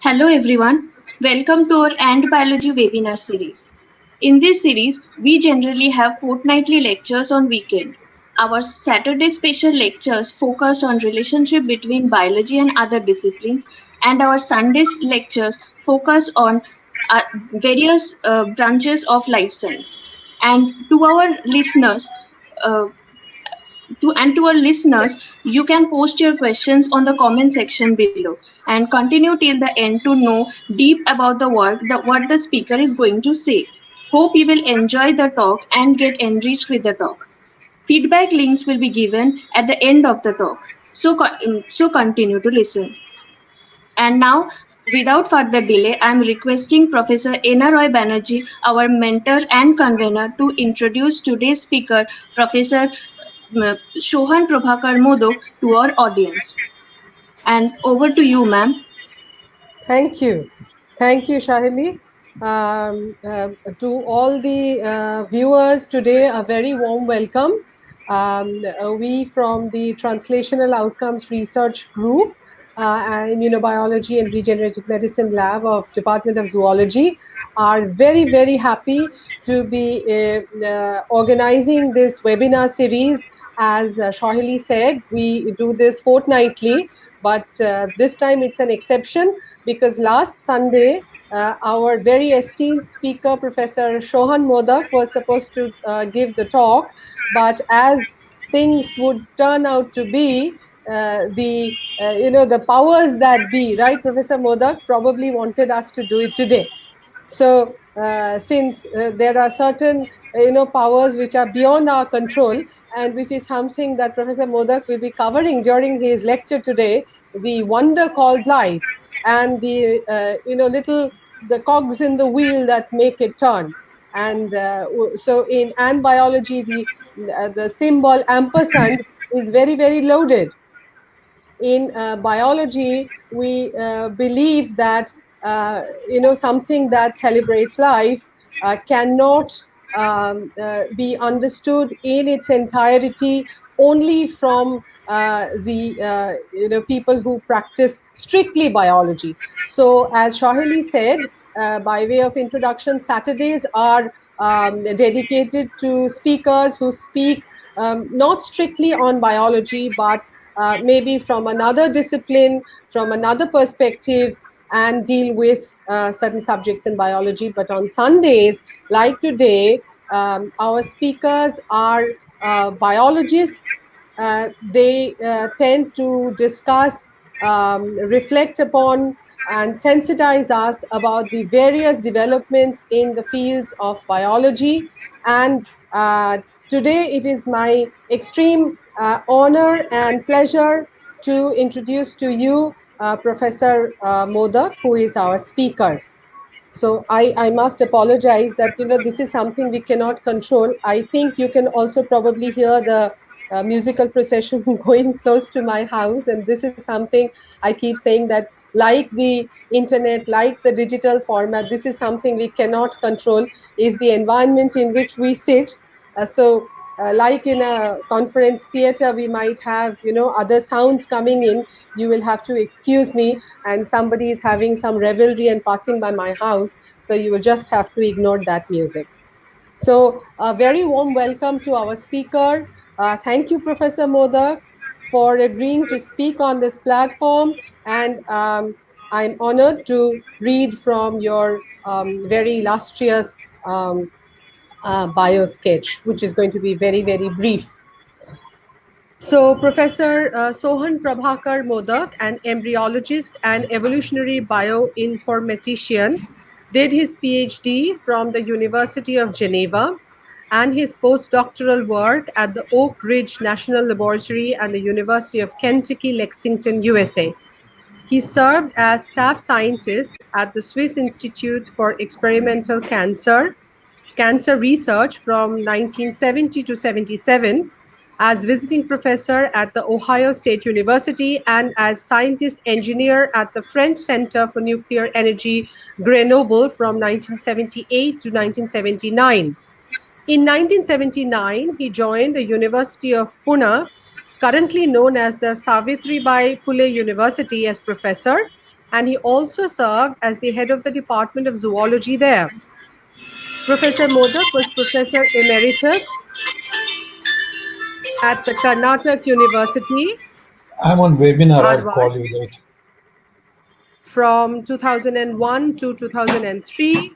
Hello everyone, welcome to our Ant Biology webinar series. In this series, we generally have fortnightly lectures on weekend. Our Saturday special lectures focus on relationship between biology and other disciplines, and our Sunday lectures focus on uh, various branches of life science. And to our listeners, uh, to our listeners, you can post your questions on the comment section below and continue till the end to know deep about the work that what the speaker is going to say. Hope you will enjoy the talk and get enriched with the talk. Feedback links will be given at the end of the talk. So continue to listen. And now, without further delay, I am requesting Professor Ena Roy Banerjee, our mentor and convener, to introduce today's speaker, Professor Sohan Prabhakar Modak, to our audience. And over to you, ma'am. Thank you. Thank you, Shahili. To all the viewers today, a very warm welcome. We from the Translational Outcomes Research Group, Immunobiology and Regenerative Medicine Lab of Department of Zoology are very, very happy to be organizing this webinar series. As Shahili said, we do this fortnightly, but this time it's an exception because last Sunday, our very esteemed speaker, Professor Sohan Modak, was supposed to give the talk, but as things would turn out to be, the powers that be, right, Professor Modak probably wanted us to do it today. So since there are certain powers which are beyond our control, and which is something that Professor Modak will be covering during his lecture today, the wonder called life, and the little the cogs in the wheel that make it turn. And so in ant biology, the symbol ampersand is very, very loaded. In biology, we believe that something that celebrates life cannot be understood in its entirety only from the people who practice strictly biology. So, as Shahili said, by way of introduction, Saturdays are dedicated to speakers who speak not strictly on biology, but maybe from another discipline, from another perspective, and deal with certain subjects in biology. But on Sundays, like today, our speakers are biologists. They tend to discuss, reflect upon, and sensitize us about the various developments in the fields of biology. And today it is my extreme honor and pleasure to introduce to you Professor Modak, who is our speaker. So I must apologize that this is something we cannot control. I think you can also probably hear the musical procession going close to my house, and this is something I keep saying that, like the internet, like the digital format, this is something we cannot control. Is the environment in which we sit. Like in a conference theater, we might have other sounds coming in. You will have to excuse me, and somebody is having some revelry and passing by my house, so you will just have to ignore that music. So a very warm welcome to our speaker. Thank you, Professor Modak, for agreeing to speak on this platform, and I'm honored to read from your very illustrious bio sketch, which is going to be very, very brief. So, Professor Sohan Prabhakar Modak, an embryologist and evolutionary bioinformatician, did his PhD from the University of Geneva and his postdoctoral work at the Oak Ridge National Laboratory and the University of Kentucky, Lexington, USA. He served as staff scientist at the Swiss Institute for Experimental Cancer Research from 1970 to 77, as visiting professor at the Ohio State University, and as scientist engineer at the French Center for Nuclear Energy, Grenoble from 1978 to 1979. In 1979, he joined the University of Pune, currently known as the Savitribai Phule University, as professor, and he also served as the head of the Department of Zoology there. Professor Modak was Professor Emeritus at the Karnataka University, I'm on webinar. I'll Harvard, call you later. from 2001 to 2003,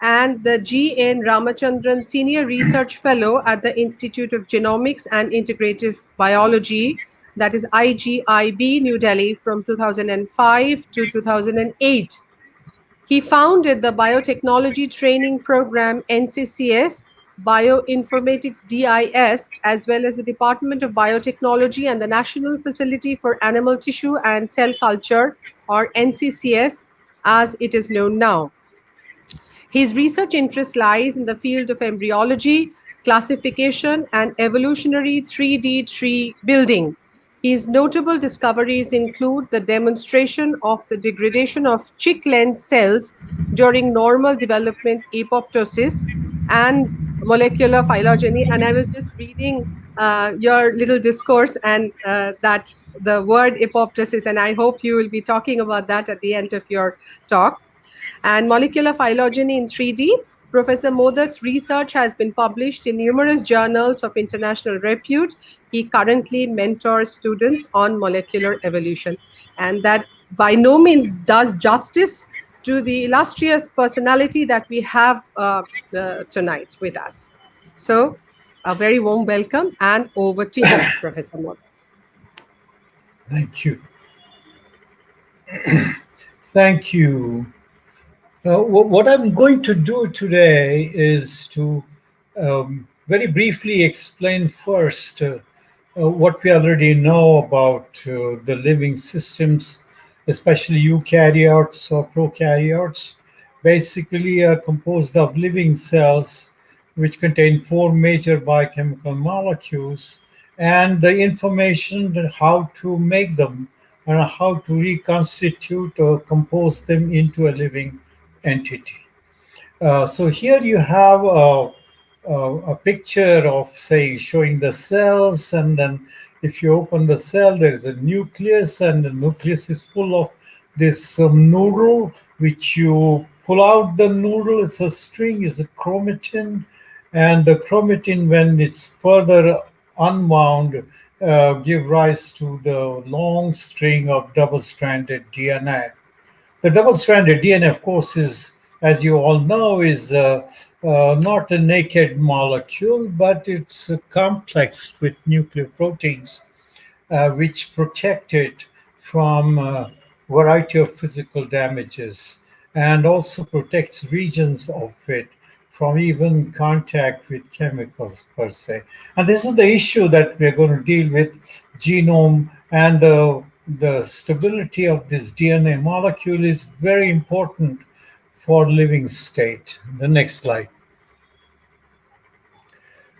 and the G.N. Ramachandran Senior Research Fellow at the Institute of Genomics and Integrative Biology, that is IGIB, New Delhi, from 2005 to 2008. He founded the Biotechnology Training Program NCCS, Bioinformatics DIS, as well as the Department of Biotechnology and the National Facility for Animal Tissue and Cell Culture, or NCCS, as it is known now. His research interest lies in the field of embryology, classification, and evolutionary 3D tree building. His notable discoveries include the demonstration of the degradation of chick lens cells during normal development apoptosis and molecular phylogeny. And I was just reading your little discourse and that the word apoptosis, and I hope you will be talking about that at the end of your talk, and molecular phylogeny in 3D. Professor Modak's research has been published in numerous journals of international repute. He currently mentors students on molecular evolution, and that by no means does justice to the illustrious personality that we have tonight with us. So, a very warm welcome, and over to you, Professor Modak. Thank you. Thank you. What I'm going to do today is to very briefly explain first what we already know about the living systems, especially eukaryotes or prokaryotes. Basically, are composed of living cells which contain four major biochemical molecules, and the information on how to make them and how to reconstitute or compose them into a living entity. So here you have a picture of, say, showing the cells, and then if you open the cell, there is a nucleus, and the nucleus is full of this noodle, which you pull out the noodle. It's a string, is a chromatin, and the chromatin, when it's further unwound, give rise to the long string of double-stranded DNA. The double-stranded DNA, of course, is, as you all know, is not a naked molecule, but it's complex with nucleoproteins, which protect it from a variety of physical damages, and also protects regions of it from even contact with chemicals per se. And this is the issue that we're going to deal with: genome, and the stability of this DNA molecule is very important for living state. The next slide.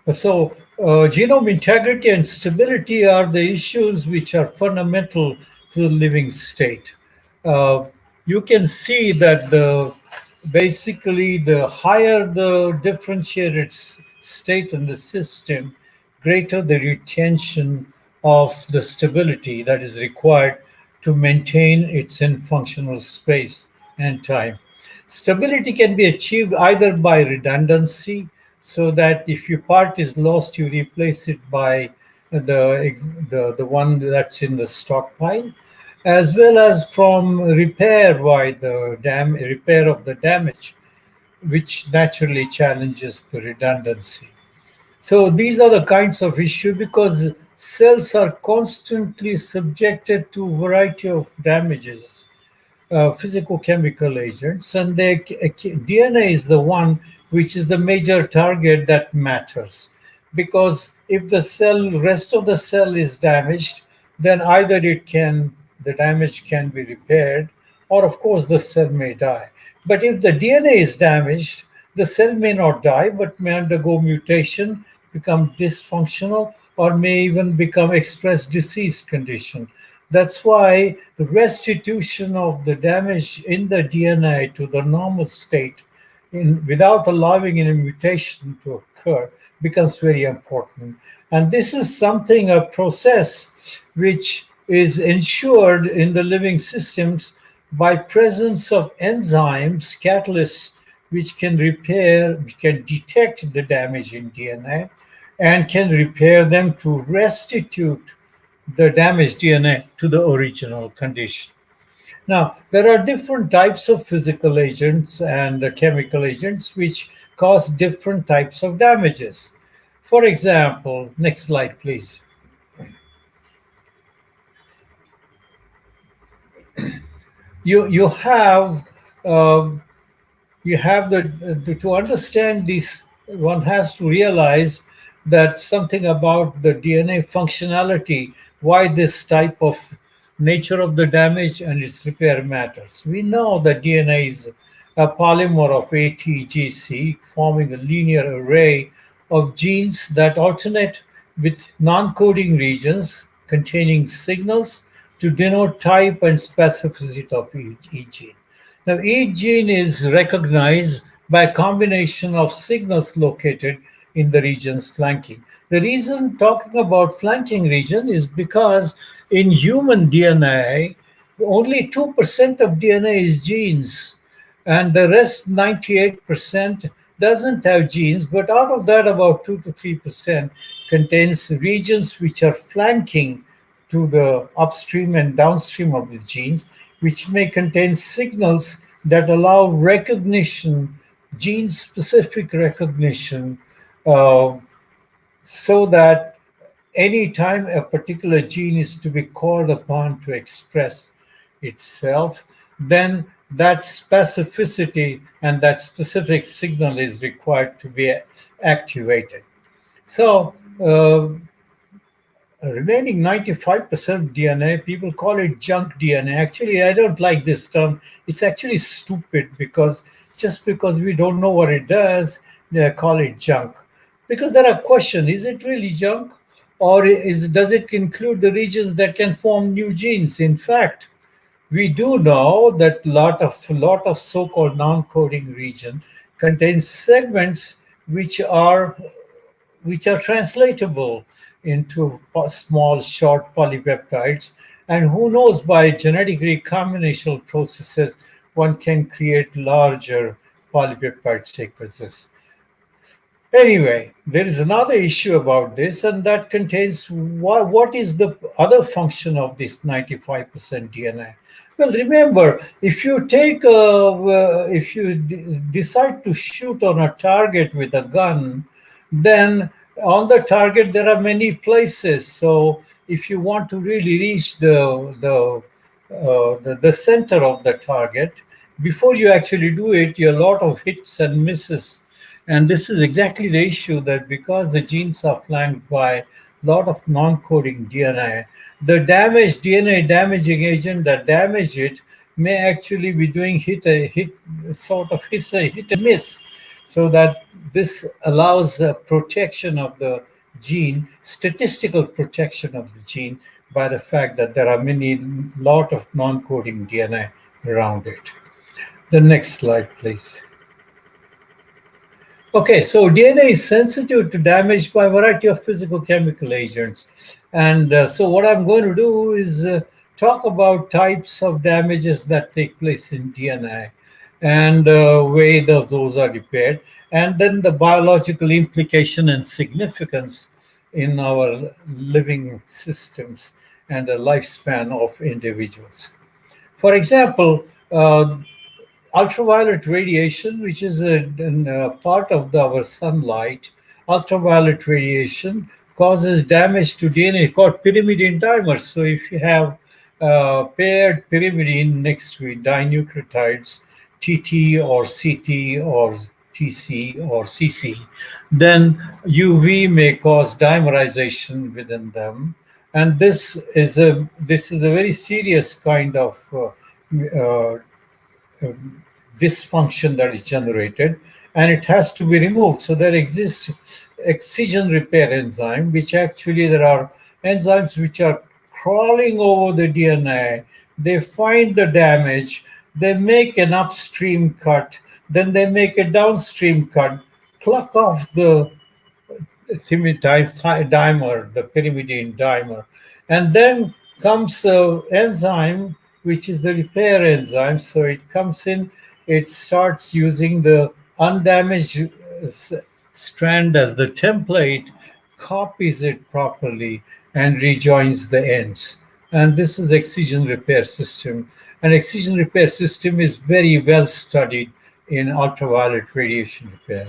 Genome integrity and stability are the issues which are fundamental to the living state. Uh, you can see that basically the higher the differentiated state in the system, greater the retention of the stability that is required to maintain its in functional space and time. Stability can be achieved either by redundancy, so that if your part is lost, you replace it by the one that's in the stockpile, as well as from repair by the repair of the damage, which naturally challenges the redundancy. So these are the kinds of issue, because cells are constantly subjected to a variety of damages, physicochemical agents, and DNA is the one which is the major target that matters. Because if the rest of the cell is damaged, then either the damage can be repaired, or of course the cell may die. But if the DNA is damaged, the cell may not die, but may undergo mutation, become dysfunctional, or may even become express disease condition. That's why the restitution of the damage in the DNA to the normal state, without allowing any mutation to occur, becomes very important. And this is something, a process which is ensured in the living systems by presence of enzymes, catalysts, which can repair, which can detect the damage in DNA and can repair them to restitute the damaged DNA to the original condition. Now, there are different types of physical agents and chemical agents which cause different types of damages. For example, next slide, please. You have um, you have the to understand this, one has to realize that something about the DNA functionality, why this type of nature of the damage and its repair matters. We know that DNA is a polymer of ATGC forming a linear array of genes that alternate with non-coding regions containing signals to denote type and specificity of each gene. Now, each gene is recognized by a combination of signals located in the regions flanking. The reason talking about flanking region is because in human DNA, only 2% of DNA is genes, and the rest 98% doesn't have genes, but out of that, about 2 to 3% contains regions which are flanking to the upstream and downstream of the genes, which may contain signals that allow recognition, gene specific recognition, uh, so that anytime a particular gene is to be called upon to express itself, then that specificity and that specific signal is required to be activated. So, remaining 95% DNA, people call it junk DNA. Actually, I don't like this term. It's actually stupid because just because we don't know what it does, they call it junk. Because there are questions, is it really junk? Or does it include the regions that can form new genes? In fact, we do know that lot of so-called non-coding region contains segments which are translatable into small, short polypeptides. And who knows, by genetic recombinational processes, one can create larger polypeptide sequences. Anyway, there is another issue about this, and that contains what is the other function of this 95% DNA? Well, remember, if you decide to shoot on a target with a gun, then on the target there are many places. So if you want to really reach the center of the target, before you actually do it, you a lot of hits and misses. And this is exactly the issue, that because the genes are flanked by a lot of non-coding DNA, the damaged DNA damaging agent that damage it may actually be doing hit and miss, so that this allows protection of the gene, statistical protection of the gene, by the fact that there are many lot of non-coding DNA around it. The next slide, please. Okay, so DNA is sensitive to damage by a variety of physical chemical agents. And so what I'm going to do is talk about types of damages that take place in DNA and way those are repaired, and then the biological implication and significance in our living systems and the lifespan of individuals. For example, ultraviolet radiation, which is a part of our sunlight, ultraviolet radiation causes damage to DNA called pyrimidine dimers. So if you have paired pyrimidine next to it, dinucleotides, TT or CT or TC or CC, then UV may cause dimerization within them, and this is a very serious kind of uh, dysfunction that is generated, and it has to be removed. So there exists excision repair enzyme, which actually there are enzymes which are crawling over the DNA. They find the damage, they make an upstream cut, then they make a downstream cut, pluck off the dimer, the pyrimidine dimer, and then comes an enzyme which is the repair enzyme. So it comes in, it starts using the undamaged strand as the template, copies it properly, and rejoins the ends. And this is excision repair system. And excision repair system is very well studied in ultraviolet radiation repair.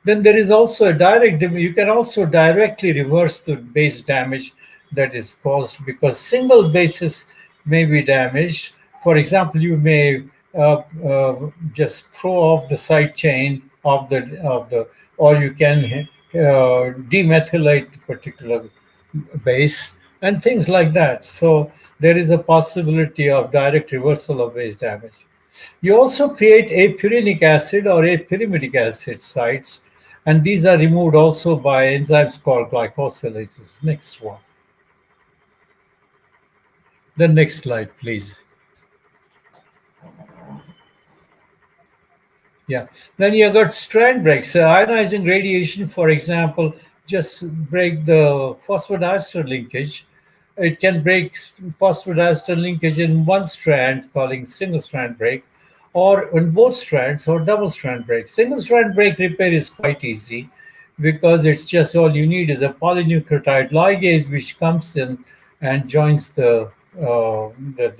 Then there is also a you can also directly reverse the base damage that is caused because single bases may be damaged. For example, you may just throw off the side chain of the, or you can demethylate the particular base and things like that. So there is a possibility of direct reversal of base damage. You also create apurinic acid or apyrimidic acid sites, and these are removed also by enzymes called glycosylases. Next one. The next slide, please. Yeah. Then you got strand breaks. Ionizing radiation, for example, just break the phosphodiester linkage. It can break phosphodiester linkage in one strand, calling single strand break, or in both strands or double strand break. Single strand break repair is quite easy because it's just all you need is a polynucleotide ligase which comes in and joins the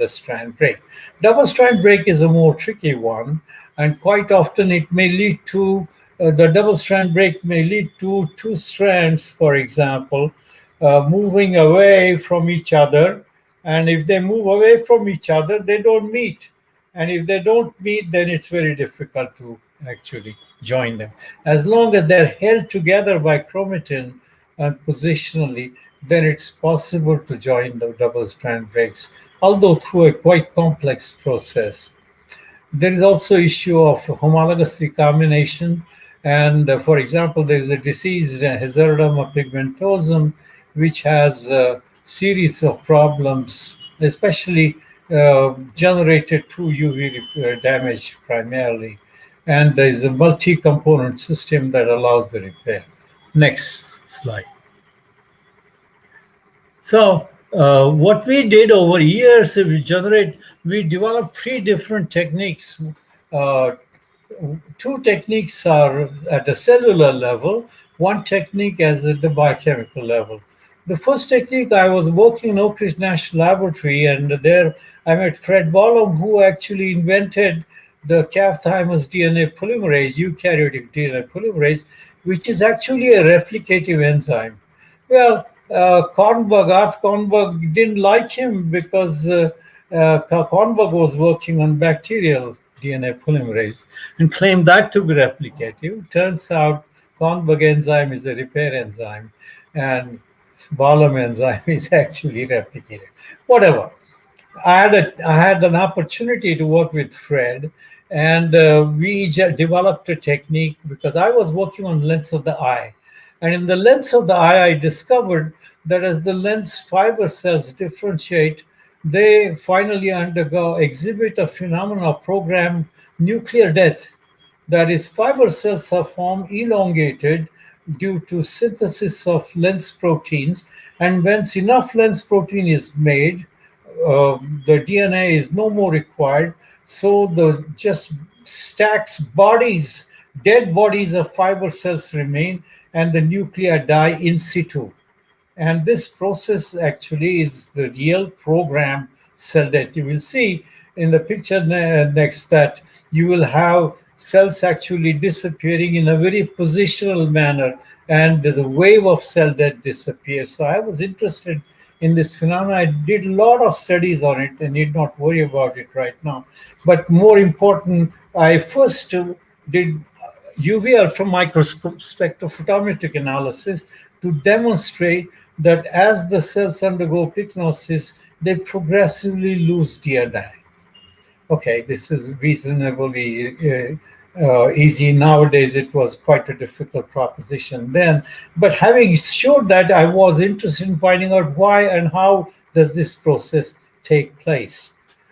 strand break. Double strand break is a more tricky one, and quite often it may lead to the double strand break may lead to two strands, for example, moving away from each other. And if they move away from each other, they don't meet. And if they don't meet, then it's very difficult to actually join them. As long as they're held together by chromatin and positionally, then it's possible to join the double strand breaks, although through a quite complex process. There is also issue of homologous recombination, and for example, there is a disease, Hazardoma pigmentosum, which has a series of problems, especially generated through UV damage primarily. And there is a multi-component system that allows the repair. Next slide. So what we did over years, we developed three different techniques. Uh, Two techniques are at the cellular level, one technique is at the biochemical level. The first technique, I was working in Oak Ridge National Laboratory, and there I met Fred Bollum, who actually invented the calf thymus DNA polymerase, eukaryotic DNA polymerase, which is actually a replicative enzyme. Well, Art Kornberg didn't like him because Kornberg was working on bacterial DNA polymerase and claimed that to be replicative. Turns out Kornberg enzyme is a repair enzyme and Barlam enzyme is actually replicated. Whatever. I had an opportunity to work with Fred, and we developed a technique because I was working on lens of the eye, and in the lens of the eye, I discovered that as the lens fiber cells differentiate, they finally exhibit a phenomenon of programmed nuclear death. That is, fiber cells are formed elongated due to synthesis of lens proteins, and once enough lens protein is made, the DNA is no more required. So the just stacks bodies, dead bodies of fiber cells remain, and the nuclei die in situ. And this process actually is the real program cell death. You will see in the picture next that you will have cells actually disappearing in a very positional manner, and the wave of cell death disappears. So I was interested in this phenomenon. I did a lot of studies on it and need not worry about it right now. But more important, I first did UV ultramicroscope spectrophotometric analysis to demonstrate that as the cells undergo pycnosis, they progressively lose DNA. Okay, this is reasonably easy nowadays. It was quite a difficult proposition then, but having showed that, I was interested in finding out why and how does this process take place.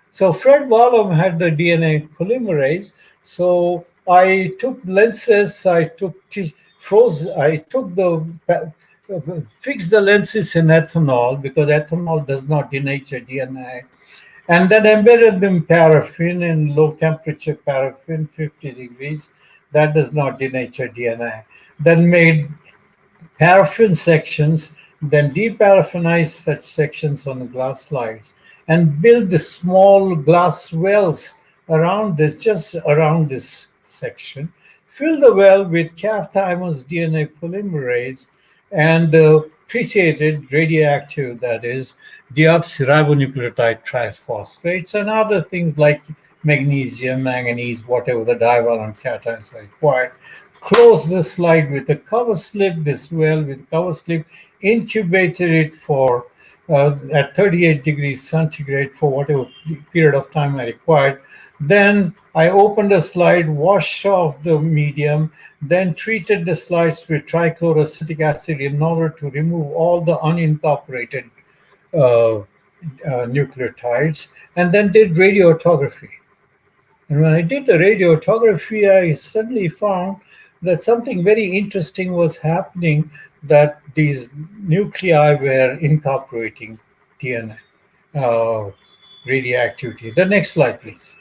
So Fred Wallum had the DNA polymerase. So I took lenses, I took froze, I took the fixed the lenses in ethanol because ethanol does not denature DNA, and then embedded them paraffin in low temperature paraffin, 50 degrees. That does not denature DNA. Then made paraffin sections, then deparaffinized such sections on the glass slides, and build the small glass wells around this, just around this section. Fill the well with calf thymus DNA polymerase and appreciated radioactive, that is, deoxyribonucleotide triphosphates and other things like magnesium, manganese, whatever the divalent cations are required. Close the slide with a cover slip, this well with cover slip, incubated it for at 38 degrees centigrade for whatever period of time I required. Then I opened the slide, washed off the medium, then treated the slides with trichloroacetic acid in order to remove all the unincorporated uh, nucleotides, and then did radiotography. And when I did the radiotography, I suddenly found that something very interesting was happening, that these nuclei were incorporating DNA radioactivity. The next slide, please.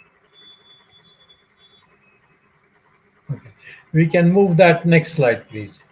Okay. We can move that next slide, please.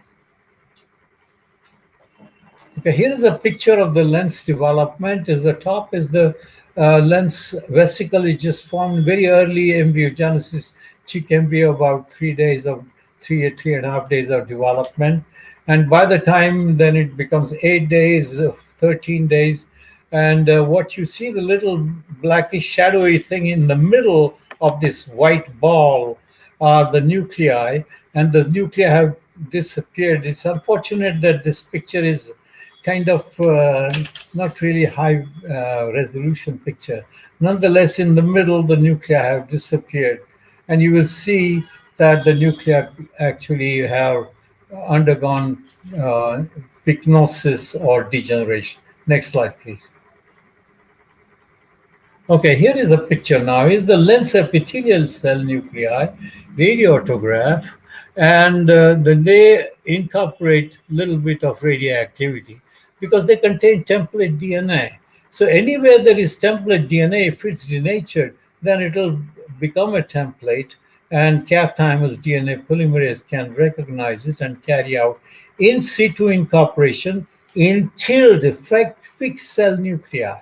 Okay, here is a picture of the lens development. Is the top is the lens vesicle is just formed very early embryogenesis, chick embryo, about 3 days of 3.5 days of development, and by the time then it becomes 8 days, 13 days, and what you see, the little blackish shadowy thing in the middle of this white ball are the nuclei, and the nuclei have disappeared. It's unfortunate that this picture is kind of not really high resolution picture. Nonetheless, in the middle, the nuclei have disappeared, and you will see that the nuclei actually have undergone pycnosis or degeneration. Next slide, please. Okay, here is the picture now. Is the lens epithelial cell nuclei, radioautograph, and then they incorporate a little bit of radioactivity because they contain template DNA. So anywhere there is template DNA, if it's denatured, then it will become a template, and calf thymus DNA polymerase can recognize it and carry out in situ incorporation in chilled fixed cell nuclei.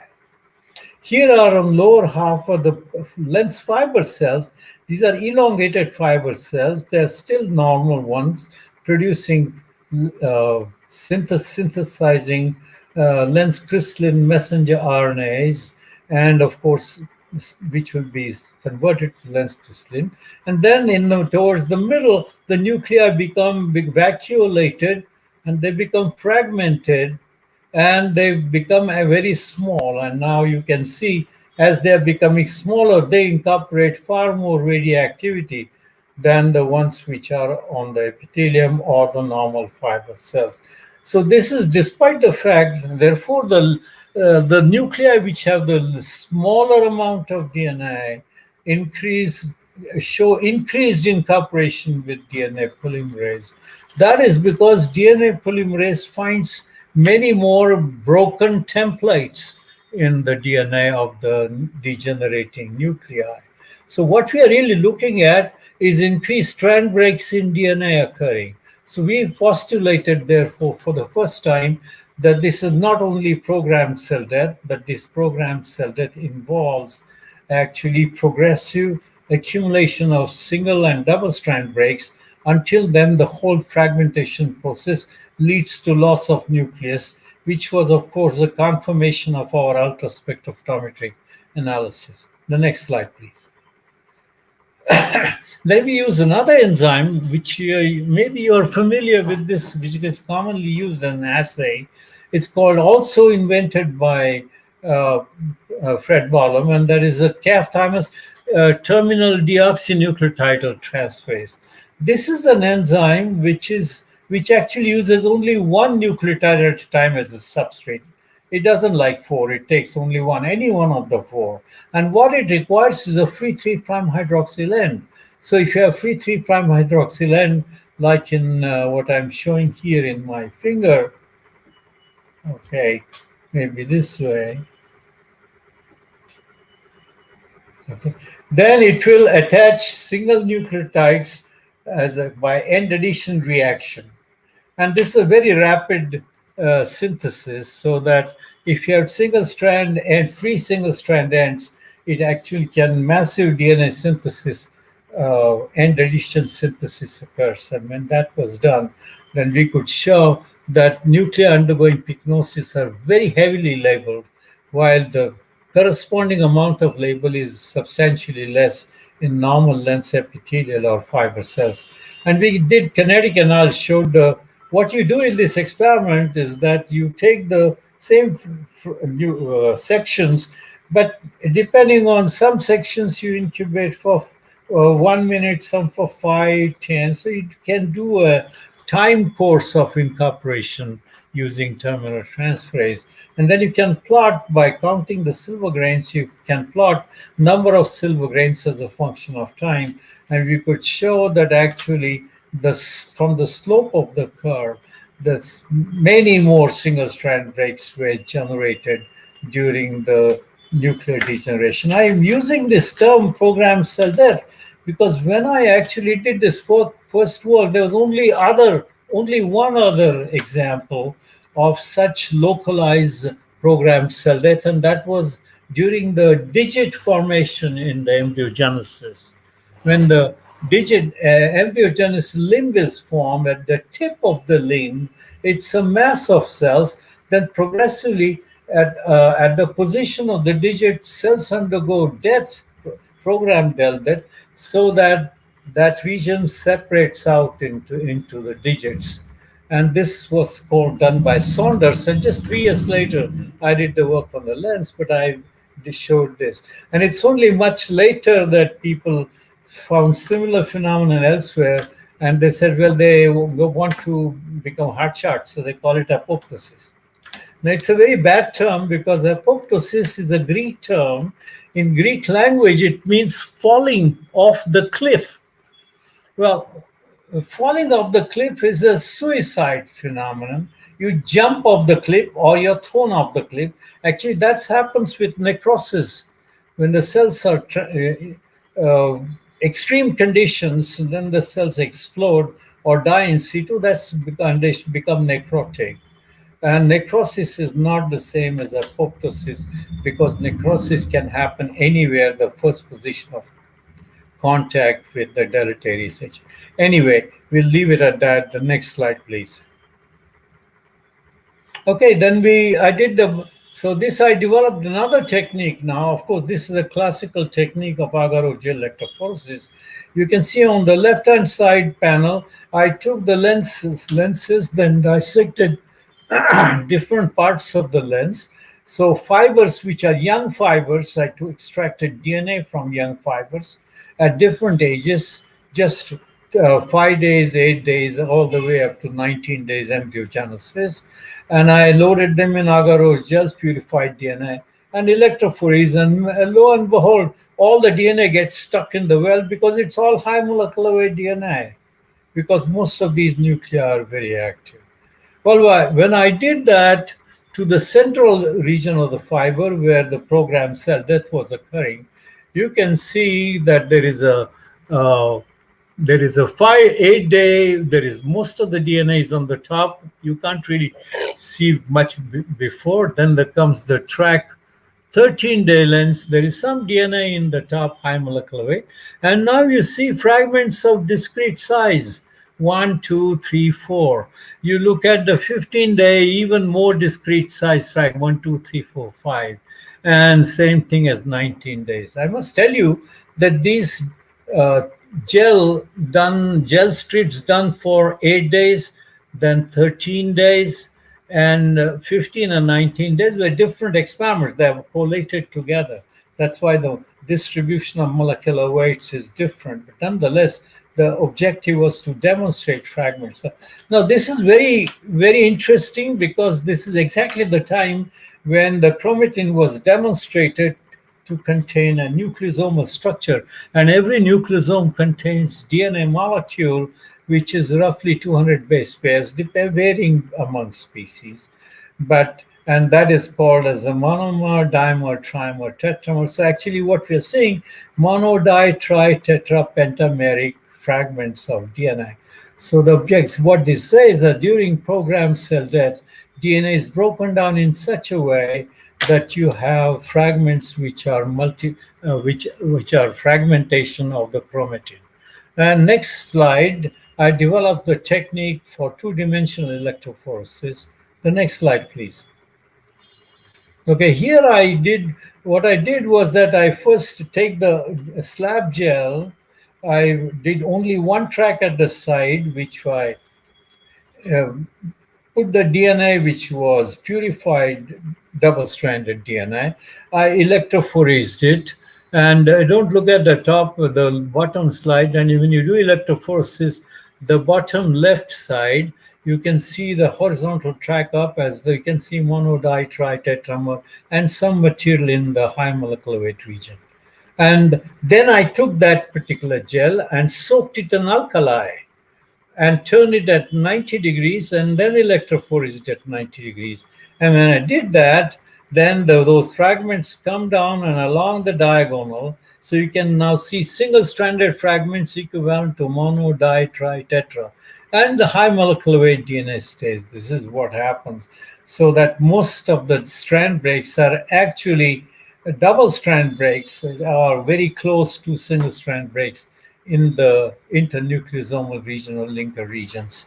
Here are on lower half of the lens fiber cells. These are elongated fiber cells. They're still normal ones, producing synthesizing lens crystalline messenger RNAs, and of course, which will be converted to lens crystalline. And then towards the middle, the nuclei become vacuolated and they become fragmented, and they've become very small. And now you can see as they're becoming smaller, they incorporate far more radioactivity than the ones which are on the epithelium or the normal fiber cells. So this is despite the fact, therefore, the nuclei which have the smaller amount of DNA increase show increased incorporation with DNA polymerase. That is because DNA polymerase finds many more broken templates in the DNA of the degenerating nuclei. So what we are really looking at is increased strand breaks in DNA occurring. So we postulated, therefore, for the first time, that this is not only programmed cell death, but this programmed cell death involves actually progressive accumulation of single and double strand breaks. Until then, the whole fragmentation process leads to loss of nucleus, which was, of course, a confirmation of our ultraspectrophotometric analysis. The next slide, please. Then we use another enzyme, which maybe you're familiar with this, which is commonly used in an assay. It's called, also invented by Fred Bollum, and that is a calf thymus terminal deoxynucleotide transferase. This is an enzyme which actually uses only one nucleotide at a time as a substrate. It doesn't like four, it takes only one, any one of the four. And what it requires is a free 3' hydroxyl end. So if you have free 3' hydroxyl end, like in what I'm showing here in my finger, okay, maybe this way. Okay. Then it will attach single nucleotides by end addition reaction. And this is a very rapid synthesis, so that if you have single strand and free single strand ends, it actually can massive DNA synthesis, end addition synthesis occurs. And when that was done, then we could show that nuclei undergoing pycnosis are very heavily labeled, while the corresponding amount of label is substantially less in normal lens epithelial or fiber cells. And we did kinetic analysis, showed what you do in this experiment is that you take the same sections, but depending on some sections you incubate for 1 minute, some for 5, 10. So you can do a time course of incorporation using terminal transferase. And then you can plot by counting the silver grains, you can plot number of silver grains as a function of time. And we could show that actually from the slope of the curve, there's many more single strand breaks were generated during the nuclear degeneration. I am using this term programmed cell death because when I actually did this first work, there was only one other example of such localized programmed cell death, and that was during the digit formation in the embryogenesis. When the digit embryogenesis limb is formed at the tip of the limb, it's a mass of cells. Then progressively, at the position of the digit, cells undergo death, programmed death, so that that region separates out into the digits. And this was done by Saunders. And just 3 years later, I did the work on the lens, but I showed this. And it's only much later that people found similar phenomenon elsewhere. And they said, well, they want to become hotshots, so they call it apoptosis. Now, it's a very bad term because apoptosis is a Greek term. In Greek language, it means falling off the cliff. Well, falling off the cliff is a suicide phenomenon. You jump off the cliff or you're thrown off the cliff. Actually, that happens with necrosis. When the cells are extreme conditions, then the cells explode or die in situ, they become necrotic. And necrosis is not the same as apoptosis because necrosis can happen anywhere, the first position of contact with the deleterious agent. Anyway, we'll leave it at that. The next slide, please. Okay, then I developed another technique now. Of course, this is a classical technique of agar gel electrophoresis. You can see on the left-hand side panel, I took the lenses, then dissected different parts of the lens. So fibers, which are young fibers, I extracted DNA from young fibers at different ages, just 5 days, 8 days, all the way up to 19 days embryogenesis. And I loaded them in agar gels, purified DNA, and electrophoresis. And lo and behold, all the DNA gets stuck in the well because it's all high molecular weight DNA, because most of these nuclei are very active. Well, when I did that to the central region of the fiber where the programmed cell death was occurring, you can see that there is a 8 day. There is most of the DNA is on the top. You can't really see much before. Then there comes the track 13-day lens. There is some DNA in the top, high molecular weight, and now you see fragments of discrete size. 1, 2, 3, 4. You look at the 15-day, even more discrete size fragment, 1, 2, 3, 4, 5. And same thing as 19 days. I must tell you that these gel strips done for 8 days, then 13 days, and 15 and 19 days were different experiments. They were collated together. That's why the distribution of molecular weights is different. But nonetheless, the objective was to demonstrate fragments. Now, this is very, very interesting because this is exactly the time when the chromatin was demonstrated to contain a nucleosomal structure. And every nucleosome contains DNA molecule, which is roughly 200 base pairs, varying among species. But and that is called as a monomer, dimer, trimer, tetramer. So actually what we are seeing, mono, di, tri, tetra, pentameric fragments of DNA. So the objects, what this says is that during programmed cell death, DNA is broken down in such a way that you have fragments which are which are fragmentation of the chromatin. And next slide, I developed the technique for two-dimensional electrophoresis. The next slide, please. Okay, here what I did was that I first take the slab gel. I did only one track at the side, which I uh, put the DNA, which was purified double-stranded DNA. I electrophoresed it, and don't look at the top, the bottom slide. And when you do electrophoresis, the bottom left side, you can see the horizontal track up as you can see mono, di, tri, tetramer, and some material in the high molecular weight region. And then I took that particular gel and soaked it in alkali and turn it at 90 degrees and then electrophorese it at 90 degrees. And when I did that, then those fragments come down and along the diagonal. So you can now see single stranded fragments equivalent to mono, di, tri, tetra. And the high molecular weight DNA stays. This is what happens. So that most of the strand breaks are actually double strand breaks, are very close to single strand breaks in the internucleosomal region or linker regions.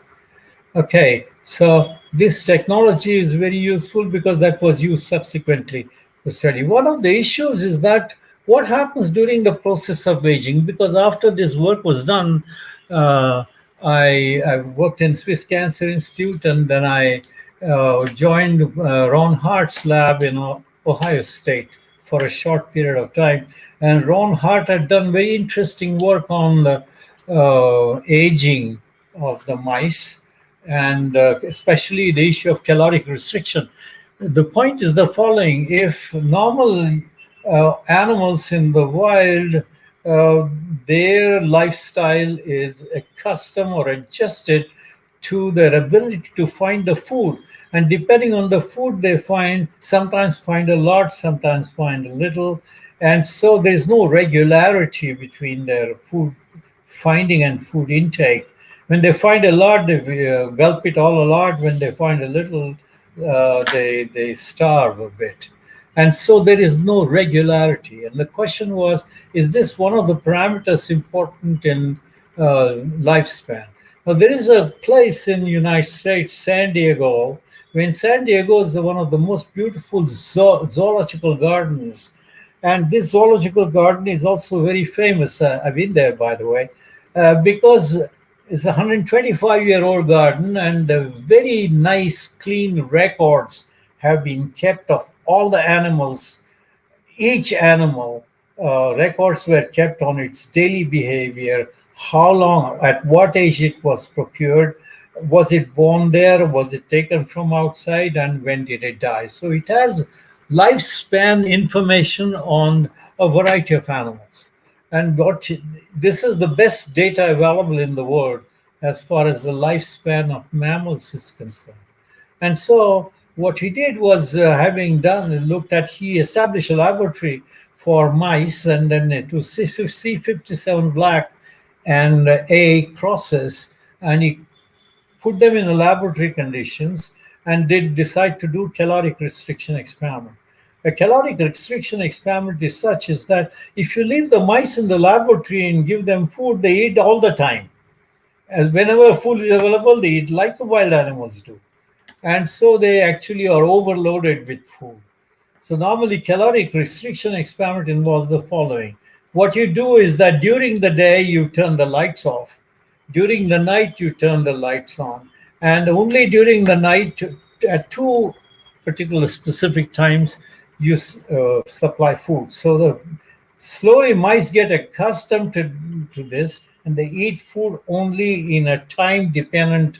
Okay, so this technology is very useful because that was used subsequently to study. One of the issues is that what happens during the process of aging, because after this work was done, uh, I worked in Swiss Cancer Institute, and then I joined Ron Hart's lab in Ohio State for a short period of time. And Ron Hart had done very interesting work on the aging of the mice, and especially the issue of caloric restriction. The point is the following: if normal animals in the wild, uh, their lifestyle is accustomed or adjusted to their ability to find the food, and depending on the food they find, sometimes find a lot, sometimes find a little, and so there's no regularity between their food finding and food intake. When they find a lot, they gulp it all a lot. When they find a little, they starve a bit. And so there is no regularity. And the question was, is this one of the parameters important in lifespan? Now, there is a place in the United States, San Diego. When San Diego is one of the most beautiful zoological gardens, and this zoological garden is also very famous. I've been there, by the way, because it's a 125-year-old garden, and very nice, clean records have been kept of all the animals. Each animal, records were kept on its daily behavior, how long, at what age it was procured, was it born there, was it taken from outside, and when did it die. So it has lifespan information on a variety of animals. And this is the best data available in the world as far as the lifespan of mammals is concerned. And so what he did was, having done looked at, he established a laboratory for mice, and then to C57 black and A crosses, and he put them in a laboratory conditions and did decide to do caloric restriction experiment. A caloric restriction experiment is such is that if you leave the mice in the laboratory and give them food, they eat all the time. As whenever food is available, they eat like the wild animals do. And so they actually are overloaded with food. So normally caloric restriction experiment involves the following. What you do is that during the day you turn the lights off. During the night you turn the lights on. And only during the night at two particular specific times you supply food. So the slowly mice get accustomed to this, and they eat food only in a time dependent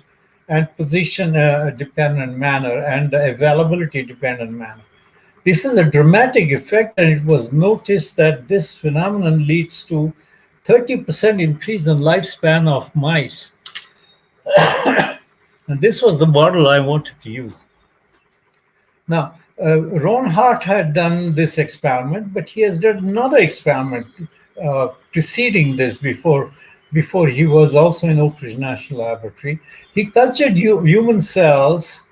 and position dependent manner and availability dependent manner. This is a dramatic effect, and it was noticed that this phenomenon leads to 30% increase in lifespan of mice. And this was the model I wanted to use. Now, Ron Hart had done this experiment, but he has done another experiment preceding this before he was also in Oak Ridge National Laboratory. He cultured human cells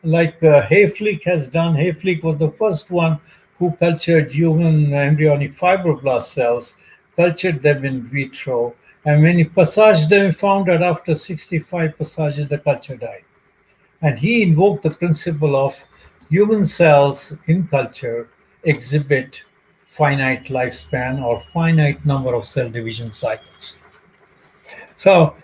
like Hayflick has done. Hayflick was the first one who cultured human embryonic fibroblast cells, cultured them in vitro, and when he passaged them, he found that after 65 passages, the culture died. And he invoked the principle of human cells in culture exhibit finite lifespan or finite number of cell division cycles. So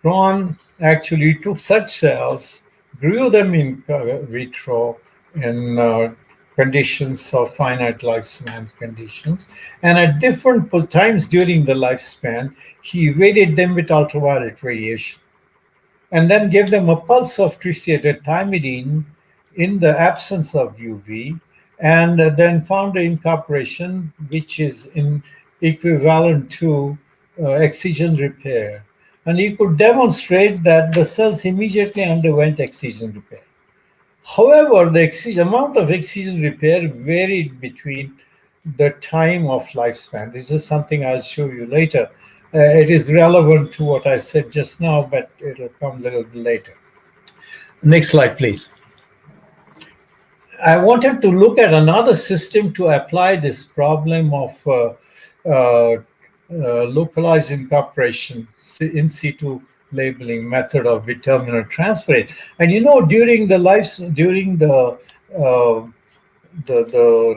Ron actually took such cells, grew them in vitro in conditions of finite lifespan conditions, and at different times during the lifespan, he irradiated them with ultraviolet radiation and then gave them a pulse of tritiated thymidine in the absence of UV, and then found the incorporation, which is in equivalent to excision repair. And he could demonstrate that the cells immediately underwent excision repair. However, the amount of excision repair varied between the time of lifespan. This is something I'll show you later. It is relevant to what I said just now, but it'll come a little bit later. Next slide, please. I wanted to look at another system to apply this problem of localized incorporation in situ labeling method of determinant transferase. And during the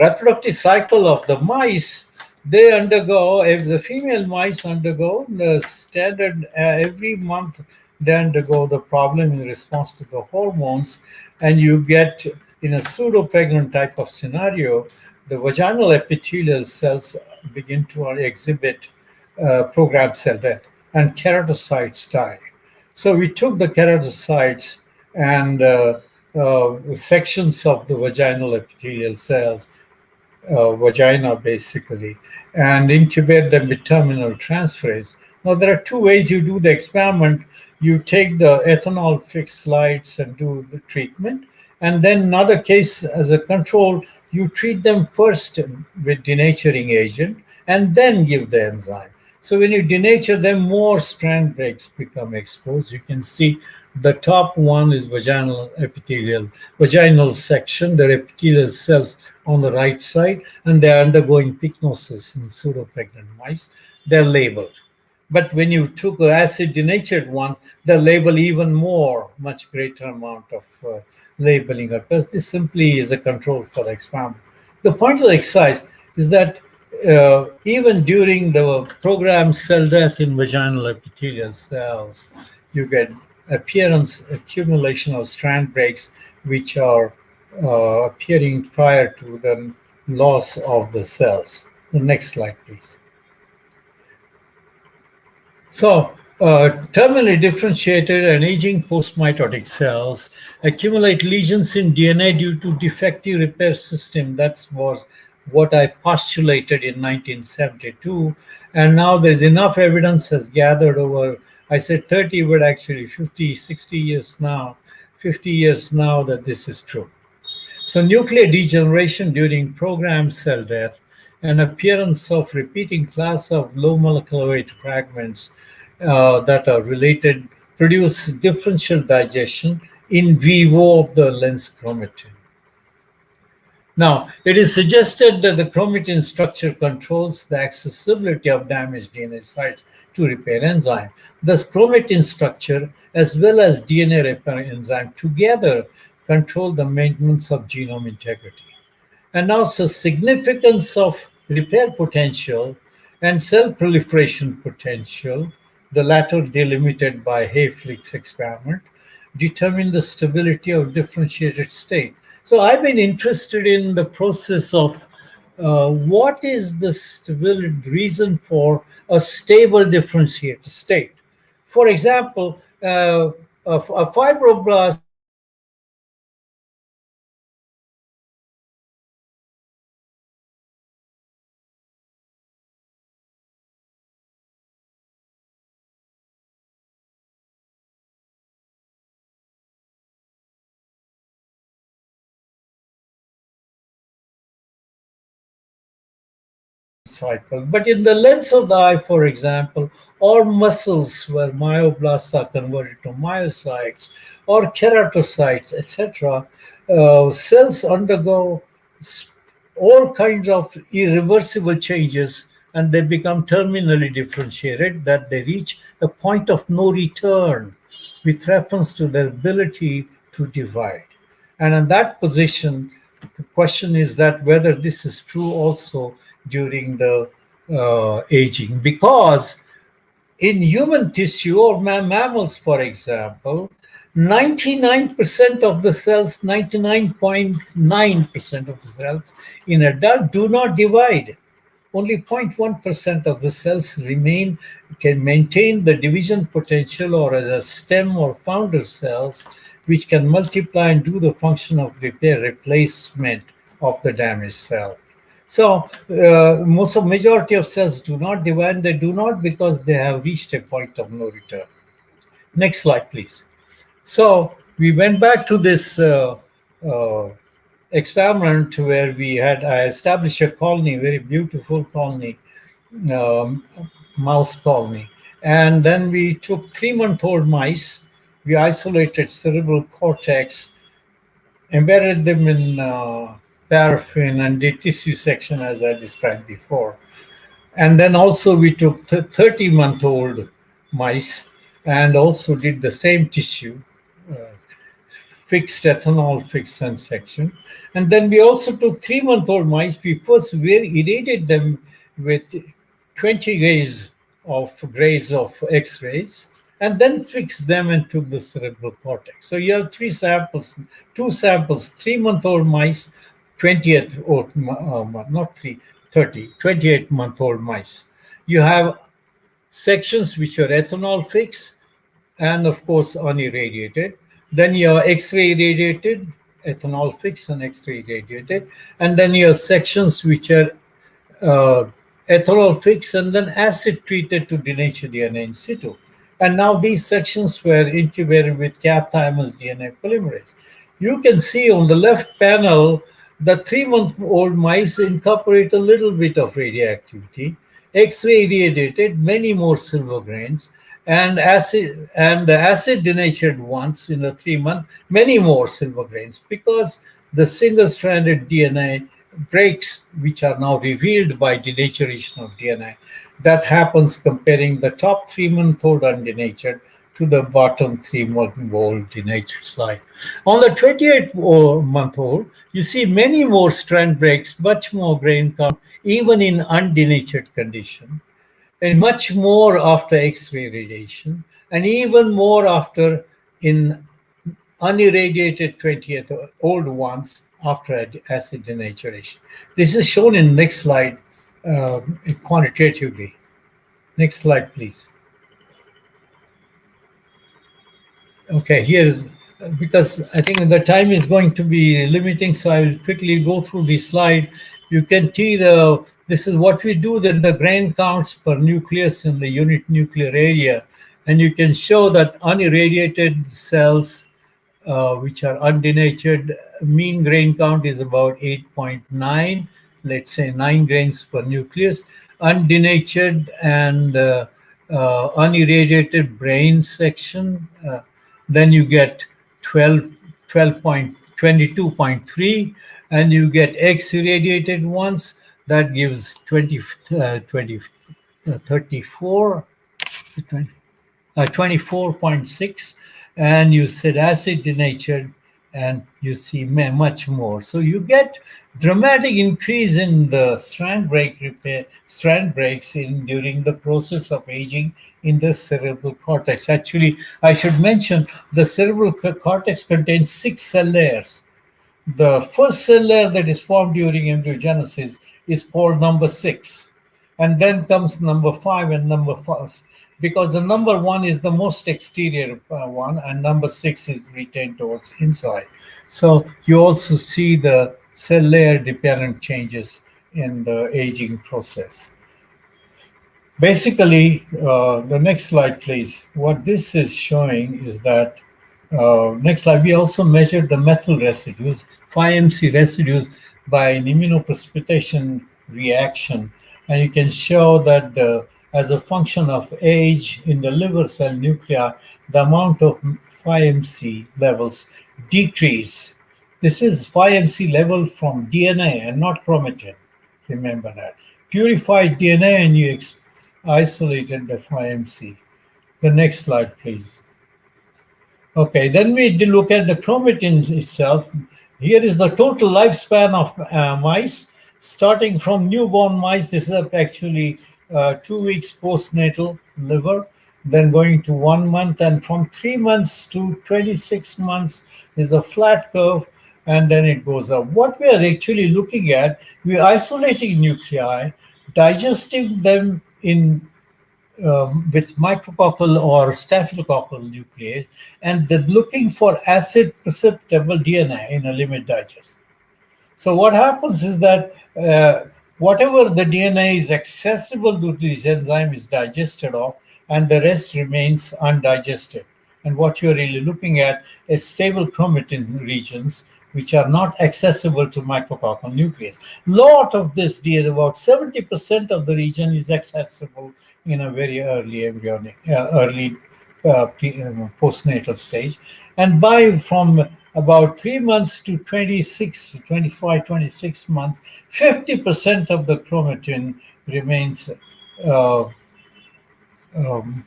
reproductive cycle of the mice, they undergo, if the female mice undergo the standard every month, they undergo the problem in response to the hormones, and you get in a pseudo pregnant type of scenario, the vaginal epithelial cells begin to exhibit programmed cell death, and keratocytes die. So we took the keratocytes and sections of the vaginal epithelial cells, vagina basically, and incubate them with terminal transferase. Now, there are two ways you do the experiment. You take the ethanol fixed slides and do the treatment. And then, another case, as a control, you treat them first with denaturing agent and then give the enzyme. So, when you denature them, more strand breaks become exposed. You can see the top one is vaginal section, the epithelial cells on the right side, and they're undergoing pycnosis in pseudo-pregnant mice. They're labeled. But when you took the acid denatured ones, they label even more, much greater amount of labeling occurs. This simply is a control for the experiment. The point of the exercise is that even during the programmed cell death in vaginal epithelial cells, you get accumulation of strand breaks, which are appearing prior to the loss of the cells. The next slide, please. So, terminally differentiated and aging postmitotic cells accumulate lesions in DNA due to defective repair system. That was what I postulated in 1972. And now there's enough evidence has gathered over, I said 30, but actually 50, 60 years now, 50 years now that this is true. So nuclear degeneration during programmed cell death and appearance of repeating class of low molecular weight fragments that are related produce differential digestion in vivo of the lens chromatin. Now, it is suggested that the chromatin structure controls the accessibility of damaged DNA sites to repair enzyme. Thus, chromatin structure as well as DNA repair enzyme together control the maintenance of genome integrity. And also significance of repair potential and cell proliferation potential, the latter delimited by Hayflick's experiment, determine the stability of differentiated state. So I've been interested in the process of what is the stability reason for a stable differentiated state. For example, a fibroblast cycle. But in the lens of the eye, for example, or muscles where myoblasts are converted to myocytes, or keratocytes, etc., cells undergo all kinds of irreversible changes, and they become terminally differentiated, that they reach a point of no return with reference to their ability to divide. And in that position, the question is that whether this is true also during the aging, because in human tissue or mammals, for example, 99% of the cells, 99.9% of the cells in adult do not divide. Only 0.1% of the cells remain, can maintain the division potential, or as a stem or founder cells, which can multiply and do the function of repair, replacement of the damaged cell. So most of majority of cells do not divide. They do not because they have reached a point of no return. Next slide, please. So we went back to this uh, experiment where I established a colony, very beautiful colony, um, mouse colony. And then we took 3-month-old mice. We isolated cerebral cortex, embedded them in paraffin, and did tissue section as I described before. And then also we took 30-month-old mice and also did the same tissue, uh, fixed ethanol fixation section. And then we also took 3-month-old mice. We first irradiated them with 20 grays of X-rays, and then fixed them and took the cerebral cortex. So you have two samples, 3-month-old mice, 20th old, not 28-month-old mice. You have sections which are ethanol fixed and of course unirradiated. Then your X-ray irradiated, ethanol fixed and X-ray irradiated. And then your sections which are uh, ethanol fixed and then acid treated to denature DNA in situ. And now these sections were incubated with calf thymus DNA polymerase. You can see on the left panel the 3-month-old mice incorporate a little bit of radioactivity, X-ray irradiated, many more silver grains, and the acid denatured ones in the 3-month, many more silver grains, because the single-stranded DNA breaks, which are now revealed by denaturation of DNA. That happens comparing the top 3-month-old undenatured to the bottom 3-month-old denatured slide. On the 28-month-old, you see many more strand breaks, much more grain count, even in undenatured condition, and much more after X-ray radiation, and even more after in unirradiated 20th old ones after acid denaturation. This is shown in next slide quantitatively. Next slide, please. Okay, here's, because I think the time is going to be limiting, so I will quickly go through the slide. You can see this is what we do, then the grain counts per nucleus in the unit nuclear area. And you can show that unirradiated cells, which are undenatured, mean grain count is about 8.9, let's say 9 grains per nucleus. Undenatured and unirradiated brain section, then you get 22.3, and you get X irradiated ones, that gives 24.6, and you said acid denatured, and you see much more. So you get dramatic increase in the strand breaks during the process of aging in the cerebral cortex. Actually, I should mention the cerebral cortex contains 6 cell layers. The first cell layer that is formed during embryogenesis is called number 6. And then comes number 5 and number 5, because the number 1 is the most exterior one, and number 6 is retained towards inside. So you also see the cell layer dependent changes in the aging process. Basically, the next slide, please. What this is showing is that, next slide, we also measured the methyl residues, 5-MC residues, by an immunoprecipitation reaction. and you can show that as a function of age in the liver cell nuclei, the amount of 5-MC levels decrease. This is 5-MC level from DNA and not chromatin. Remember that. Purified DNA and you isolated the 5-MC. The next slide, please. Okay, then we look at the chromatin itself. Here is the total lifespan of mice, starting from newborn mice. This is actually 2 weeks postnatal liver, then going to 1 month, and from 3 months to 26 months is a flat curve, and then it goes up. What we are actually looking at, we're isolating nuclei, digesting them in with micrococcal or staphylococcal nuclease, and then looking for acid perceptible DNA in a limit digest. So what happens is that whatever the DNA is accessible to this enzyme is digested off, and the rest remains undigested. And what you're really looking at is stable chromatin regions which are not accessible to micrococcal nucleus. Lot of this DNA, about 70% of the region is accessible in a very early embryonic, early postnatal stage. And by from about 3 months to 26, 25, 26 months, 50% of the chromatin remains uh, um,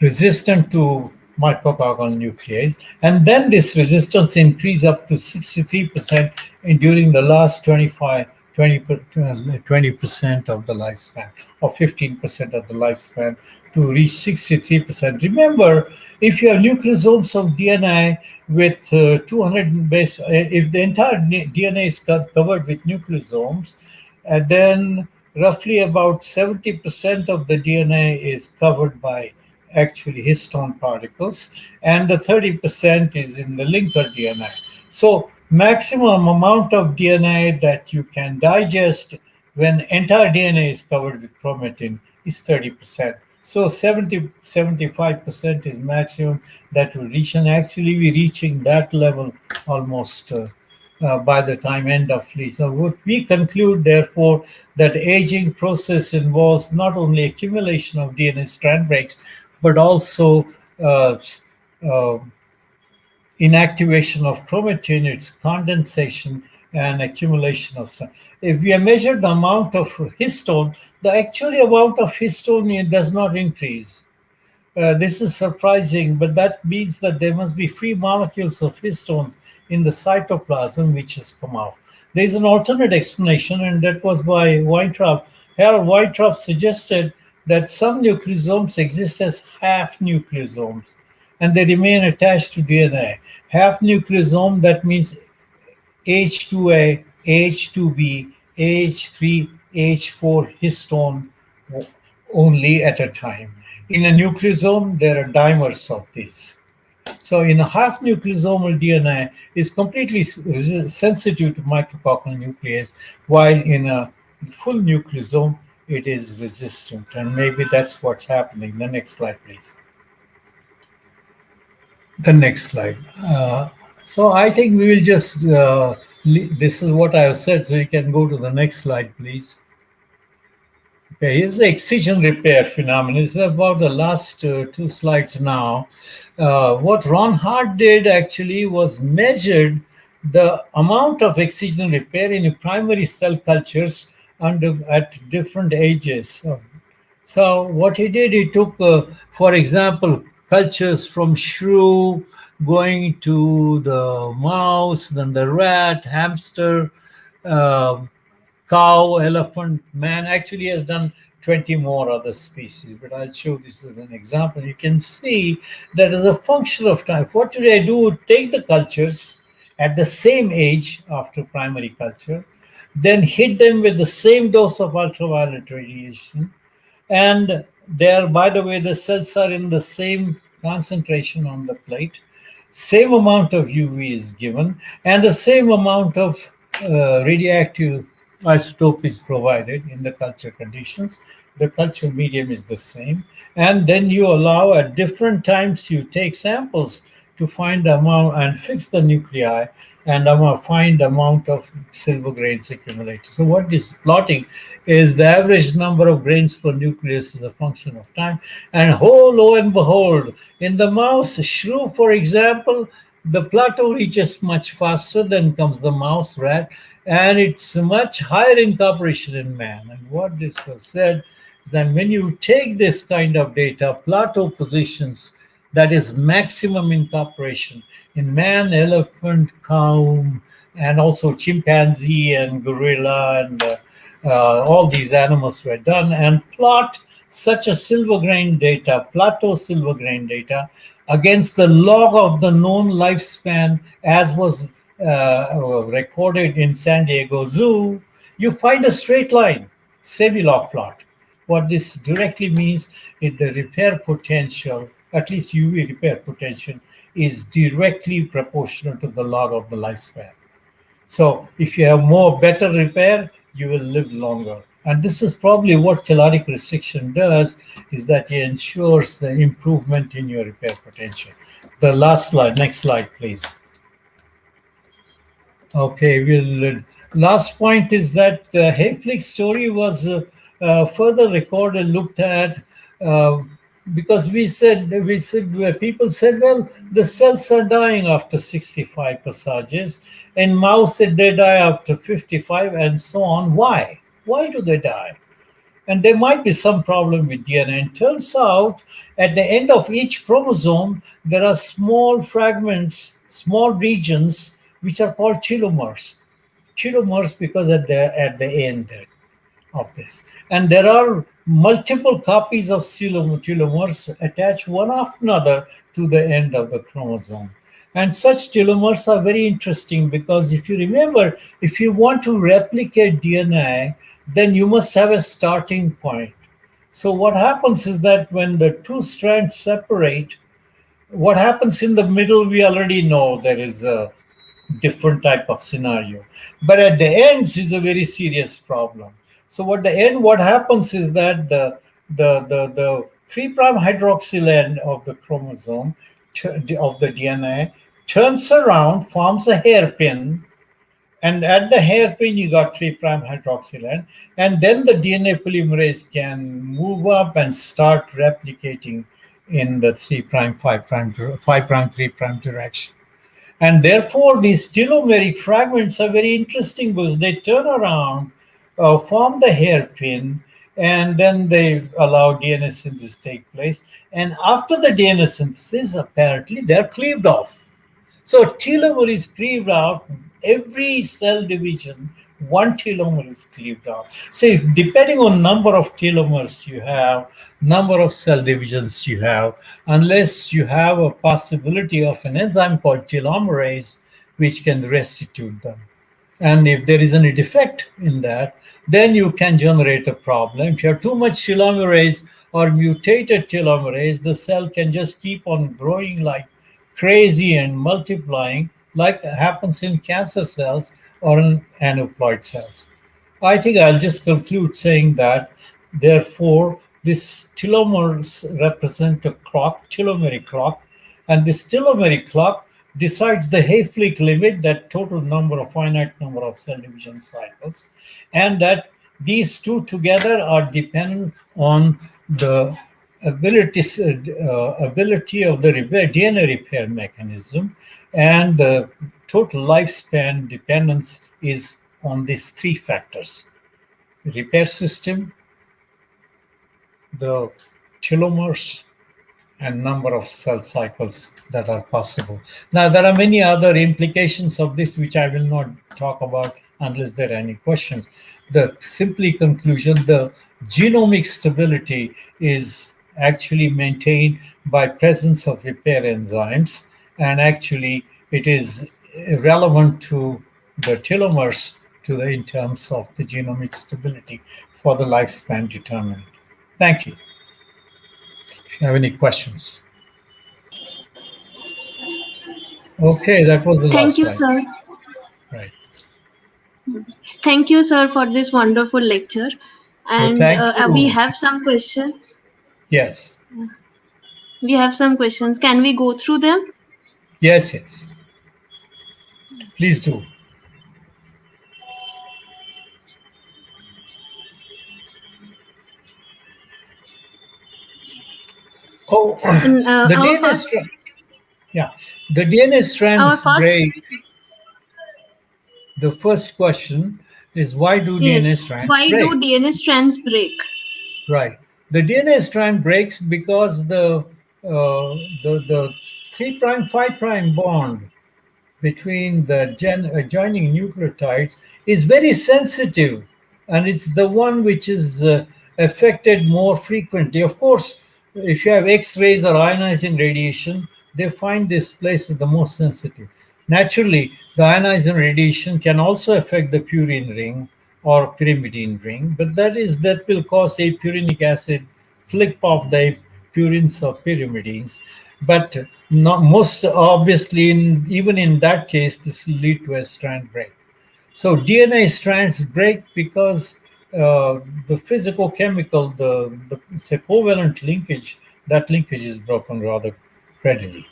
resistant to micrococcal nuclease, and then this resistance increased up to 63% during the last 20% of the lifespan, or 15% of the lifespan, to reach 63%. Remember, if you have nucleosomes of DNA with 200 base, if the entire DNA is covered with nucleosomes, and then roughly about 70% of the DNA is covered by actually histone particles, and the 30% is in the linker DNA. So maximum amount of DNA that you can digest when entire DNA is covered with chromatin is 30%. So 75% is maximum that will reach, and actually we're reaching that level almost by the time end of lead. So what we conclude, therefore, that aging process involves not only accumulation of DNA strand breaks, but also uh, uh, inactivation of chromatin, its condensation and accumulation of sun. If we measure the amount of histone, the actual amount of histone does not increase. This is surprising, but that means that there must be free molecules of histones in the cytoplasm which has come off. There is an alternate explanation, and that was by Weintraub. Harold Weintraub suggested that some nucleosomes exist as half nucleosomes, and they remain attached to DNA. Half nucleosome, that means H2A, H2B, H3, H4 histone only at a time. In a nucleosome, there are dimers of these. So in a half nucleosomal DNA is completely sensitive to micrococcal nuclease, while in a full nucleosome, it is resistant. And maybe that's what's happening. The next slide, please. The next slide. So I think we will just, this is what I have said, so you can go to the next slide, please. Okay, here's the excision repair phenomenon. It's about the last two slides now. What Ron Hart did actually was measured the amount of excision repair in primary cell cultures at different ages. So what he did, he took, for example, cultures from shrew going to the mouse, then the rat, hamster, uh, cow, elephant, man. Actually has done 20 more other species, but I'll show this as an example. You can see that as a function of time, what did I do? Take the cultures at the same age after primary culture, then hit them with the same dose of ultraviolet radiation, and there, by the way, the cells are in the same concentration on the plate, same amount of UV is given, and the same amount of radioactive isotope is provided in the culture conditions. The culture medium is the same, and then you allow at different times, you take samples to find the amount and fix the nuclei and find the amount of silver grains accumulated. So what this plotting is the average number of grains per nucleus is a function of time. And oh, lo and behold, in the mouse shrew, for example, the plateau reaches much faster than comes the mouse rat, and it's much higher incorporation in man. And what this was said is that when you take this kind of data, plateau positions, that is maximum incorporation in man, elephant, cow, and also chimpanzee and gorilla and all these animals were done and plot such a silver grain data, plateau silver grain data, against the log of the known lifespan as was recorded in San Diego Zoo, you find a straight line, semi-log plot. What this directly means is the repair potential, at least UV repair potential, is directly proportional to the log of the lifespan. So if you have more better repair, you will live longer. And this is probably what caloric restriction does, is that it ensures the improvement in your repair potential. The last slide, next slide, please. Okay, we'll. Last point is that Hayflick's story was further recorded, looked at, uh, because people said, well, the cells are dying after 65 passages. In mouse, they die after 55, and so on. Why? Why do they die? And there might be some problem with DNA. And turns out, at the end of each chromosome, there are small fragments, small regions, which are called telomeres. Telomeres because at the end of this. And there are multiple copies of telomeres attached one after another to the end of the chromosome. And such telomeres are very interesting because if you remember, if you want to replicate DNA, then you must have a starting point. So what happens is that when the two strands separate, what happens in the middle, we already know there is a different type of scenario. But at the ends is a very serious problem. So what happens is that the 3' hydroxyl end of the chromosome of the DNA turns around, forms a hairpin, and at the hairpin you got 3' hydroxyl end, and then the DNA polymerase can move up and start replicating in the 3', 5', 3' direction. And therefore, these telomeric fragments are very interesting because they turn around, form the hairpin, and then they allow DNA synthesis to take place. And after the DNA synthesis, apparently, they're cleaved off. So a telomere is cleaved off. Every cell division, one telomere is cleaved off. So if depending on number of telomeres you have, number of cell divisions you have, unless you have a possibility of an enzyme called telomerase, which can restitute them. And if there is any defect in that, then you can generate a problem. If you have too much telomerase or mutated telomerase, the cell can just keep on growing like crazy and multiplying, like happens in cancer cells or in aneuploid cells. I think I'll just conclude saying that, therefore, this telomeres represent a clock, telomeric clock, and this telomeric clock decides the Hayflick limit, that total number of finite number of cell division cycles, and that these two together are dependent on the ability of the DNA repair mechanism, and the total lifespan dependence is on these three factors: repair system, the telomeres, and number of cell cycles that are possible. Now, there are many other implications of this which I will not talk about unless there are any questions. The simply conclusion, the genomic stability is actually maintained by presence of repair enzymes, and actually it is relevant to the telomeres in terms of the genomic stability for the lifespan determinant. Thank you. If you have any questions. Okay, that was the Thank last you, slide. sir. Right. Thank you, sir, for this wonderful lecture. Well, And thank we you. have some questions. Yes. We have some questions. Can we go through them? Yes, yes. Please do. Oh, And the DNA strand. Yeah, the DNA our strands first break. The first question is, why do yes, DNA strands why break? do DNA strands break? Right. The DNA strand breaks because the 3 prime 5 prime bond between the adjoining nucleotides is very sensitive, and it's the one which is affected more frequently. Of course, if you have X-rays or ionizing radiation, they find this place is the most sensitive. Naturally, the ionizing radiation can also affect the purine ring or pyrimidine ring, but that will cause apurinic acid flip off the purines or pyrimidines. But not most obviously, even in that case, this will lead to a strand break. So DNA strands break because the physicochemical, the it's a covalent linkage. That linkage is broken rather readily.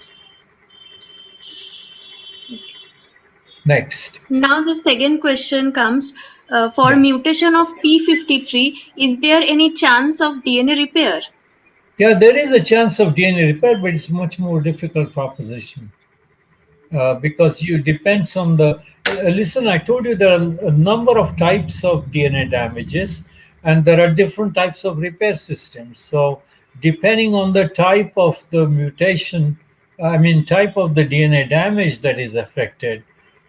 Next. Now the second question comes for Yeah. mutation of P53, is there any chance of DNA repair? Yeah, there is a chance of DNA repair, but it's much more difficult proposition. Because you depends on the listen, I told you there are a number of types of DNA damages, and there are different types of repair systems. So depending on the type of the mutation, I mean type of the DNA damage that is affected,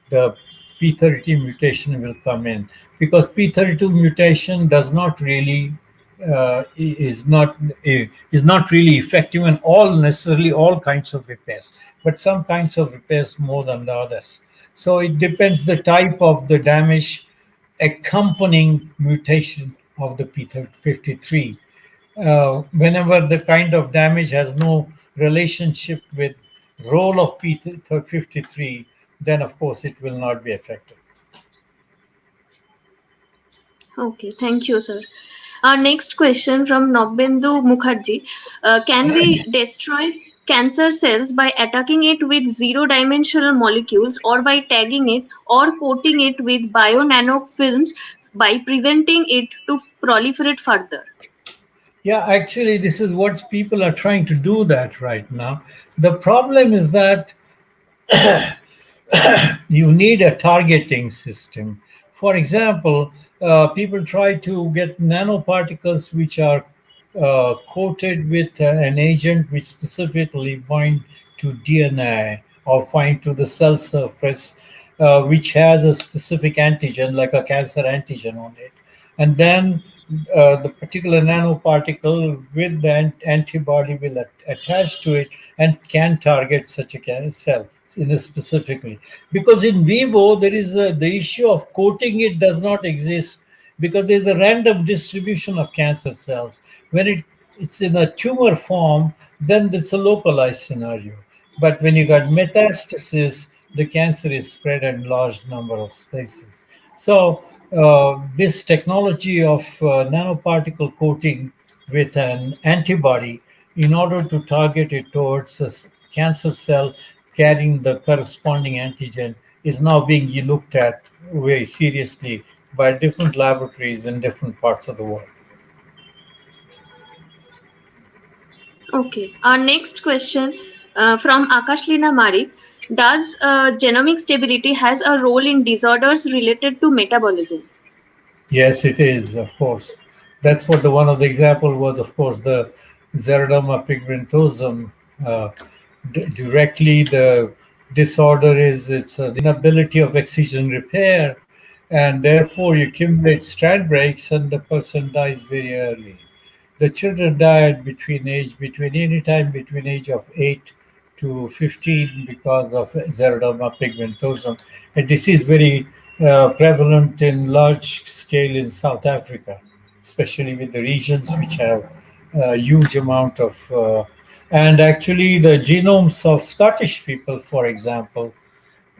the P32 mutation will come in, because P32 mutation does not really is not really effective in all necessarily all kinds of repairs, but some kinds of repairs more than the others. So it depends the type of the damage accompanying mutation of the P53. Whenever the kind of damage has no relationship with role of P53, then of course it will not be affected. Okay, thank you, sir. Our next question from Nobbendu Mukherjee. Can we destroy cancer cells by attacking it with zero-dimensional molecules or by tagging it or coating it with bio-nanofilms by preventing it to proliferate further? Yeah, actually, this is what people are trying to do that right now. The problem is that you need a targeting system. For example, people try to get nanoparticles which are coated with an agent which specifically bind to DNA or bind to the cell surface, which has a specific antigen, like a cancer antigen on it. And then the particular nanoparticle with the antibody will attach to it and can target such a cell specifically. Because in vivo there is the issue of coating it does not exist, because there is a random distribution of cancer cells. When it's in a tumor form, then it's a localized scenario. But when you got metastasis, the cancer is spread in large number of spaces. So this technology of nanoparticle coating with an antibody in order to target it towards a cancer cell carrying the corresponding antigen is now being looked at very seriously by different laboratories in different parts of the world. Okay. Our next question from Akashlina Marik. Does genomic stability has a role in disorders related to metabolism? Yes, it is, of course. That's what the one of the example was, of course, the xeroderma pigmentosum. Uh, Directly, the disorder is it's the inability of excision repair, and therefore you accumulate strand breaks, and the person dies very early. The children died between any time between age of 8 to 15 because of xeroderma pigmentosum, a disease very prevalent in large scale in South Africa, especially with the regions which have a huge amount of and actually the genomes of Scottish people, for example,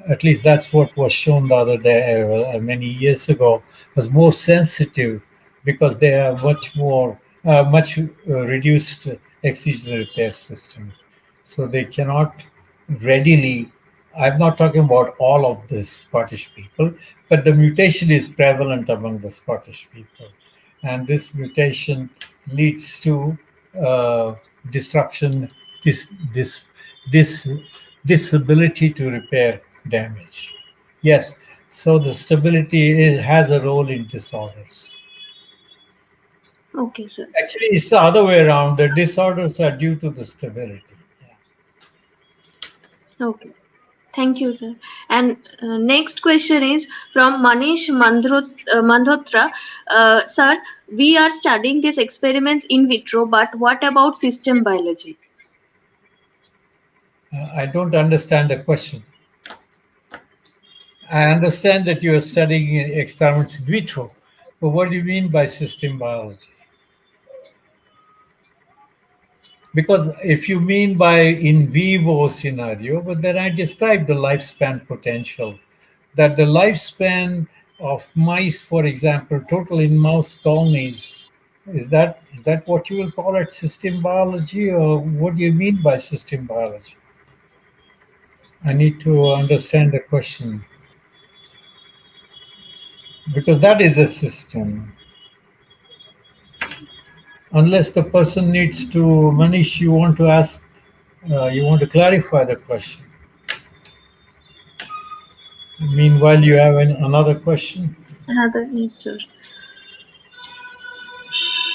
at least that's what was shown the other day, many years ago, was more sensitive because they have much reduced excision repair system. So they cannot readily. I'm not talking about all of the Scottish people, but the mutation is prevalent among the Scottish people. And this mutation leads to uh, disruption, this, this, this disability to repair damage. Yes, so the stability has a role in disorders. Okay, sir. Actually, it's the other way around. The disorders are due to the stability. Yeah. Okay. Thank you, sir. And next question is from Manish Mandhotra. Sir, we are studying these experiments in vitro, but what about system biology? I don't understand the question. I understand that you are studying experiments in vitro, but what do you mean by system biology? Because if you mean by in vivo scenario, but then I described the lifespan potential, that the lifespan of mice, for example, total in mouse colonies, is that what you will call it system biology, or what do you mean by system biology? I need to understand the question because that is a system. Unless the person needs to, Manish, you want to ask, you want to clarify the question. Meanwhile, you have another question. Another, yes, sir.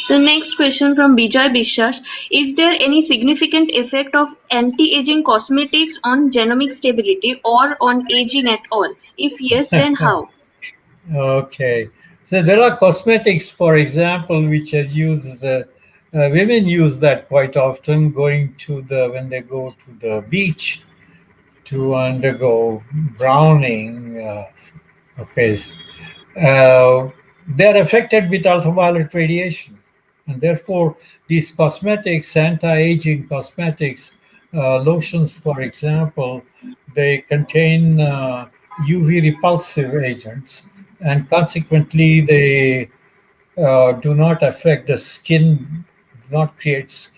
So next question from Bijay Biswas. Is there any significant effect of anti-aging cosmetics on genomic stability or on aging at all? If yes, then how? Okay. So there are cosmetics, for example, which are used. Women use that quite often, going to the when they go to the beach to undergo browning. Okay, uh, they're affected with ultraviolet radiation, and therefore these cosmetics, anti-aging cosmetics, lotions, for example, they contain UV repulsive agents, and consequently they do not affect the skin, do not create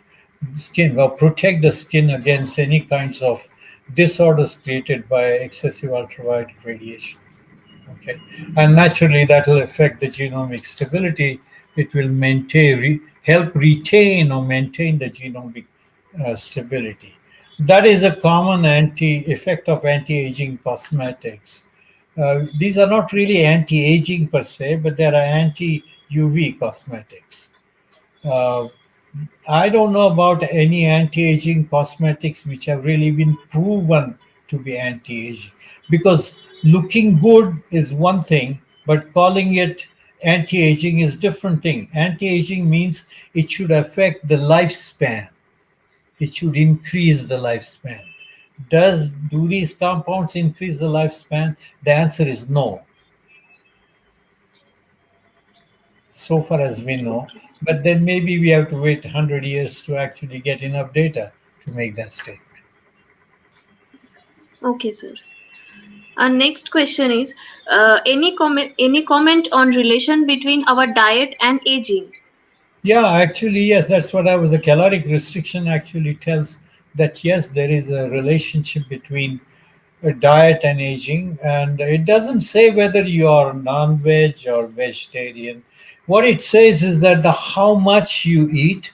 skin or protect the skin against any kinds of disorders created by excessive ultraviolet radiation. Okay, and naturally that will affect the genomic stability. It will help retain or maintain the genomic stability. That is a common effect of anti-aging cosmetics. These are not really anti-aging per se, but they are anti-UV cosmetics. Uh, I don't know about any anti-aging cosmetics which have really been proven to be anti-aging, because looking good is one thing, but calling it anti-aging is different thing. Anti-aging means it should affect the lifespan. It should increase the lifespan. Do these compounds increase the lifespan? The answer is no, so far as we know. But then maybe we have to wait 100 years to actually get enough data to make that statement. Okay, sir. Our next question is any comment on relation between our diet and aging? Yeah, actually, yes, that's what I was. The caloric restriction actually tells that yes, there is a relationship between diet and aging, and it doesn't say whether you are non-veg or vegetarian. What it says is that the how much you eat,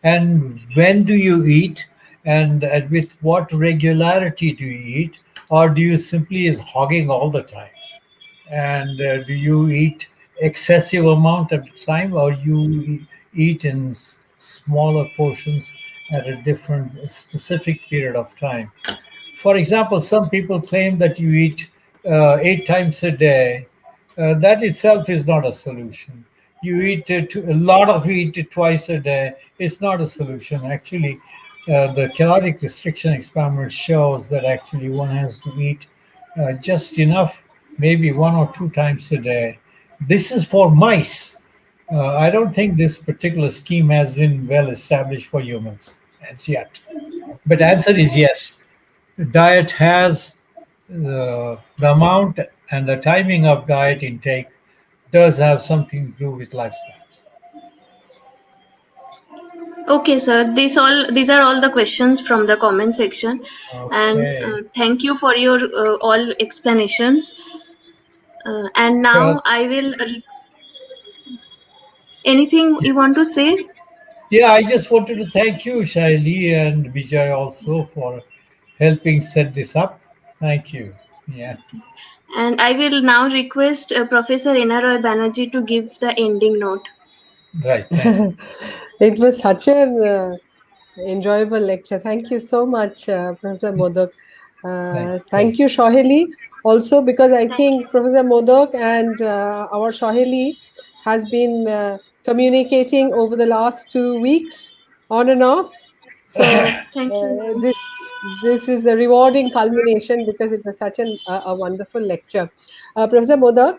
and when do you eat, and with what regularity do you eat, or do you simply is hogging all the time? And do you eat excessive amount of time, or you eat in smaller portions at a different specific period of time? For example, some people claim that you eat 8 times a day. That itself is not a solution. You eat a lot of eat it twice a day. It's not a solution. Actually, the caloric restriction experiment shows that actually one has to eat just enough, maybe 1 or 2 times a day. This is for mice. I don't think this particular scheme has been well established for humans as yet. But answer is yes. Diet has the amount and the timing of diet intake does have something to do with lifestyle. Okay, sir. These are all the questions from the comment section, and Okay. thank you for your all explanations. And Yeah. now I will. Anything you want to say? Yeah, I just wanted to thank you, Shaili and Vijay, also for helping set this up. Thank you. Yeah, And I will now request Professor Inaroy Banerjee to give the ending note. right. Thank you. It was such an enjoyable lecture. Thank you so much, Professor Modak. Thank you. Thank Thank you, Shohili, also because I think Professor Modak and our Shohili has been communicating over the last 2 weeks on and off. So Thank you, ma'am. this is a rewarding culmination because it was such a wonderful lecture. Professor Modak,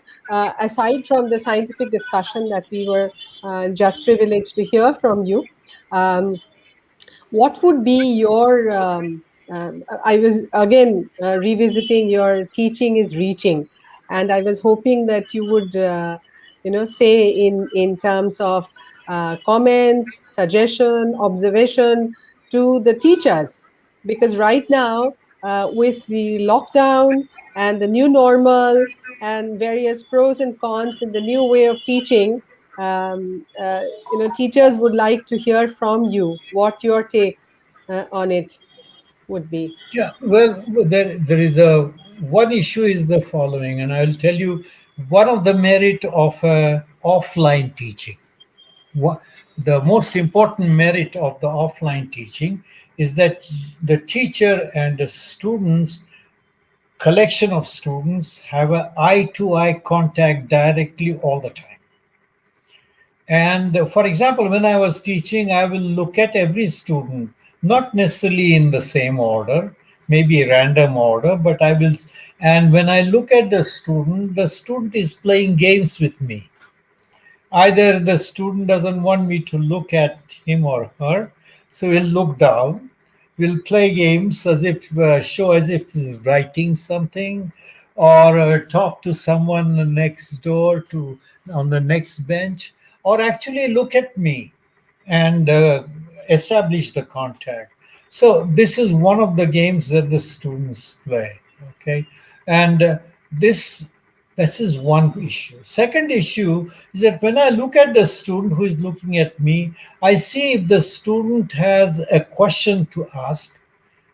aside from the scientific discussion that we were just privileged to hear from you, um, what would be your I was again revisiting your teaching is reaching, and I was hoping that you would say in terms of comments, suggestion, observation to the teachers, because right now with the lockdown and the new normal and various pros and cons in the new way of teaching, um, uh, teachers would like to hear from you what your take on it would be. Yeah, well, there is a one issue is the following, and I'll tell you one of the merit of offline teaching. What, the most important merit of the offline teaching is that the teacher and the students, collection of students, have a eye-to-eye contact directly all the time. And for example, when I was teaching, I will look at every student, not necessarily in the same order, maybe a random order, but I will. And when I look at the student is playing games with me. Either the student doesn't want me to look at him or her, so he'll look down. We'll play games as if show as if he's writing something, or talk to someone next door to on the next bench, or actually look at me and establish the contact. So this is one of the games that the students play. Okay, and this this is one issue. Second issue is that when I look at the student who is looking at me, I see if the student has a question to ask.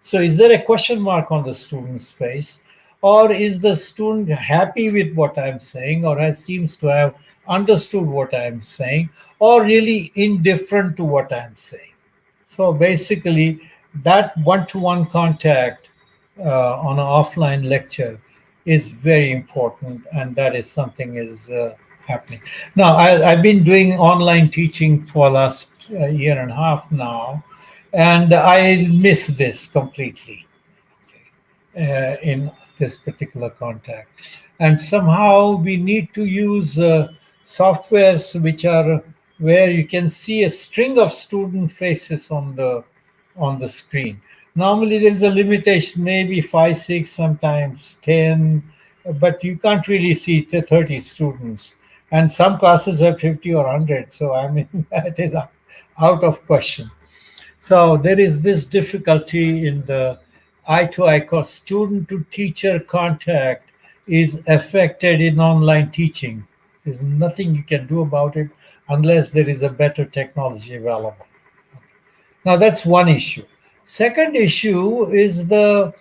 So is there a question mark on the student's face? Or is the student happy with what I'm saying, or has seems to have understood what I'm saying, or really indifferent to what I'm saying? So basically, that one-to-one contact on an offline lecture is very important, and that is something is happening. Now, I've been doing online teaching for last year and a half now, and I miss this completely in this particular contact. And somehow we need to use softwares which are where you can see a string of student faces on the screen. Normally there is a limitation, maybe 5, 6, sometimes 10, but you can't really see 30 students. And some classes have 50 or 100. So I mean that is out of question. So there is this difficulty in the eye to eye because student to teacher contact is affected in online teaching. There's nothing you can do about it unless there is a better technology available. Now that's one issue. Second issue is the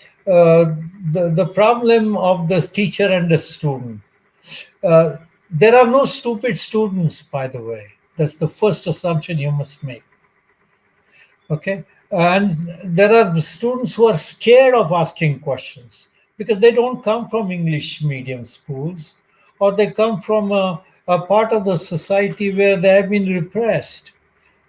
problem of the teacher and the student. Uh, there are no stupid students, by the way. That's the first assumption you must make. Okay, and there are students who are scared of asking questions because they don't come from English medium schools, or they come from a part of the society where they have been repressed,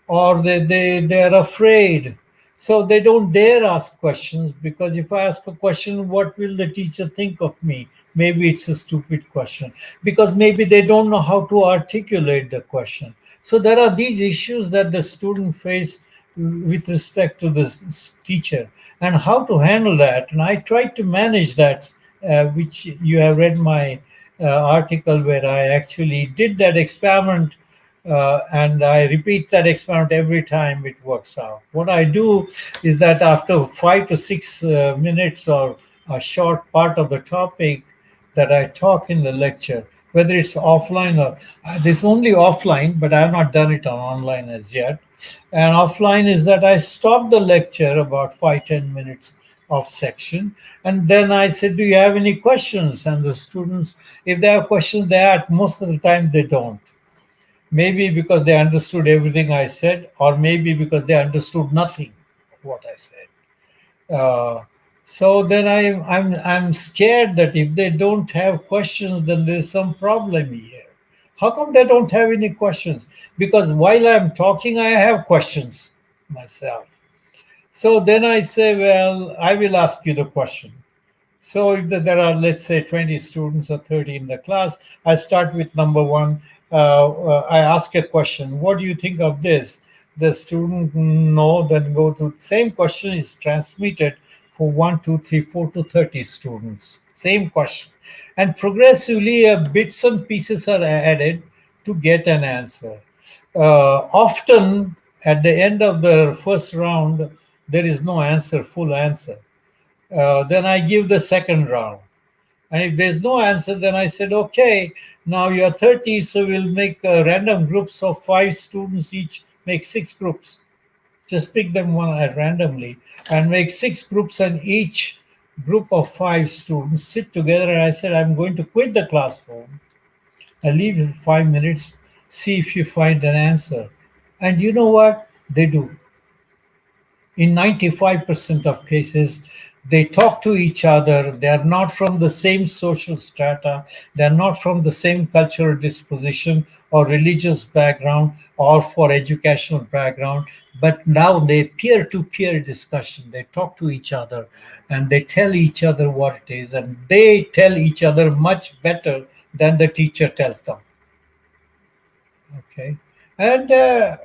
or they're afraid, so they don't dare ask questions, because if I ask a question, what will the teacher think of me? Maybe it's a stupid question, because maybe they don't know how to articulate the question. So there are these issues that the student face with respect to the teacher, and how to handle that. And I tried to manage that, which you have read my article where I actually did that experiment and I repeat that experiment every time it works out. What I do is that after 5 to 6 minutes or a short part of the topic that I talk in the lecture, whether it's offline or this only offline, but I have not done it on online as yet. And offline is that I stop the lecture about 5 10 minutes of section, and then I said, "Do you have any questions?" And the students, if they have questions, they ask. Most of the time, they don't. Maybe because they understood everything I said, or maybe because they understood nothing of what I said. Uh, so then I'm scared that if they don't have questions, then there's some problem here. How come they don't have any questions? Because while I'm talking, I have questions myself. So then I say, well, I will ask you the question. So if there are, let's say, 20 students or 30 in the class, I start with number one. I ask a question. What do you think of this? The student no, then go to same question is transmitted for 1, 2, 3, 4 to 30 students. Same question, and progressively bits and pieces are added to get an answer. Often at the end of the first round, there is no answer, full answer. Then I give the second round. And if there's no answer, then I said, okay, now you're 30, so we'll make random groups of 5 students each, make 6 groups. Just pick them one at randomly and make 6 groups, and each group of 5 students sit together. And I said, I'm going to quit the classroom. I leave in 5 minutes, see if you find an answer. And you know what? They do. In 95% of cases, they talk to each other. They are not from the same social strata. They are not from the same cultural disposition or religious background or for educational background. But now they peer-to-peer discussion. They talk to each other and they tell each other what it is, and they tell each other much better than the teacher tells them. Okay. And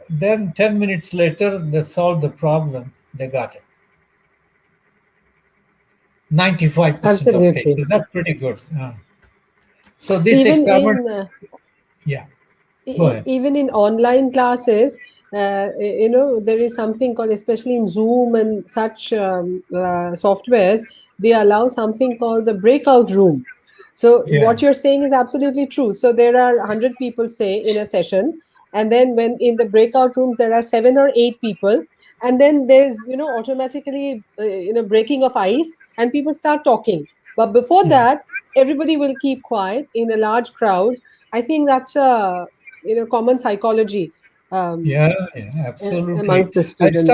then 10 minutes later, they solved the problem. They got it. 95% of Absolutely. cases. That's pretty good. So this Even experiment, in yeah, go ahead. even in online classes, there is something called, especially in Zoom and such softwares, they allow something called the breakout room. So Yeah, what you're saying is absolutely true. So there are 100 people, say, in a session, and then when in the breakout rooms there are 7 or 8 people, and then there's, automatically, breaking of ice, and people start talking. But before yeah, that, everybody will keep quiet in a large crowd. I think that's a, common psychology, yeah, absolutely. amongst the students.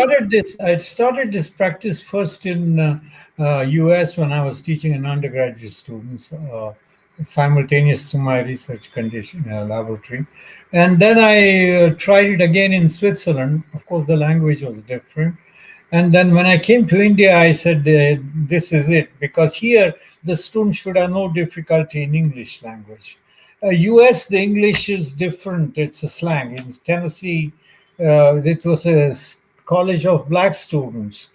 I started this practice first in US when I was teaching an undergraduate students, simultaneous to my research condition laboratory, and then I tried it again in Switzerland. Of course, the language was different. And then when I came to India, I said, this is it, because here the students should have no difficulty in English language. US, the English is different. It's a slang. In Tennessee, it was a college of black students,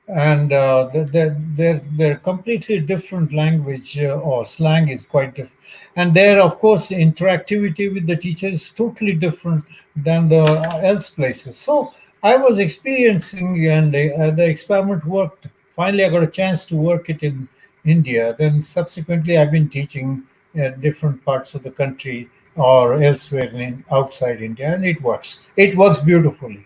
and their completely different language or slang is quite different. And there, of course, interactivity with the teacher is totally different than the else places. So I was experiencing, and the experiment worked. Finally, I got a chance to work it in India. Then subsequently, I've been teaching different parts of the country or elsewhere in outside India, and it works. It works beautifully.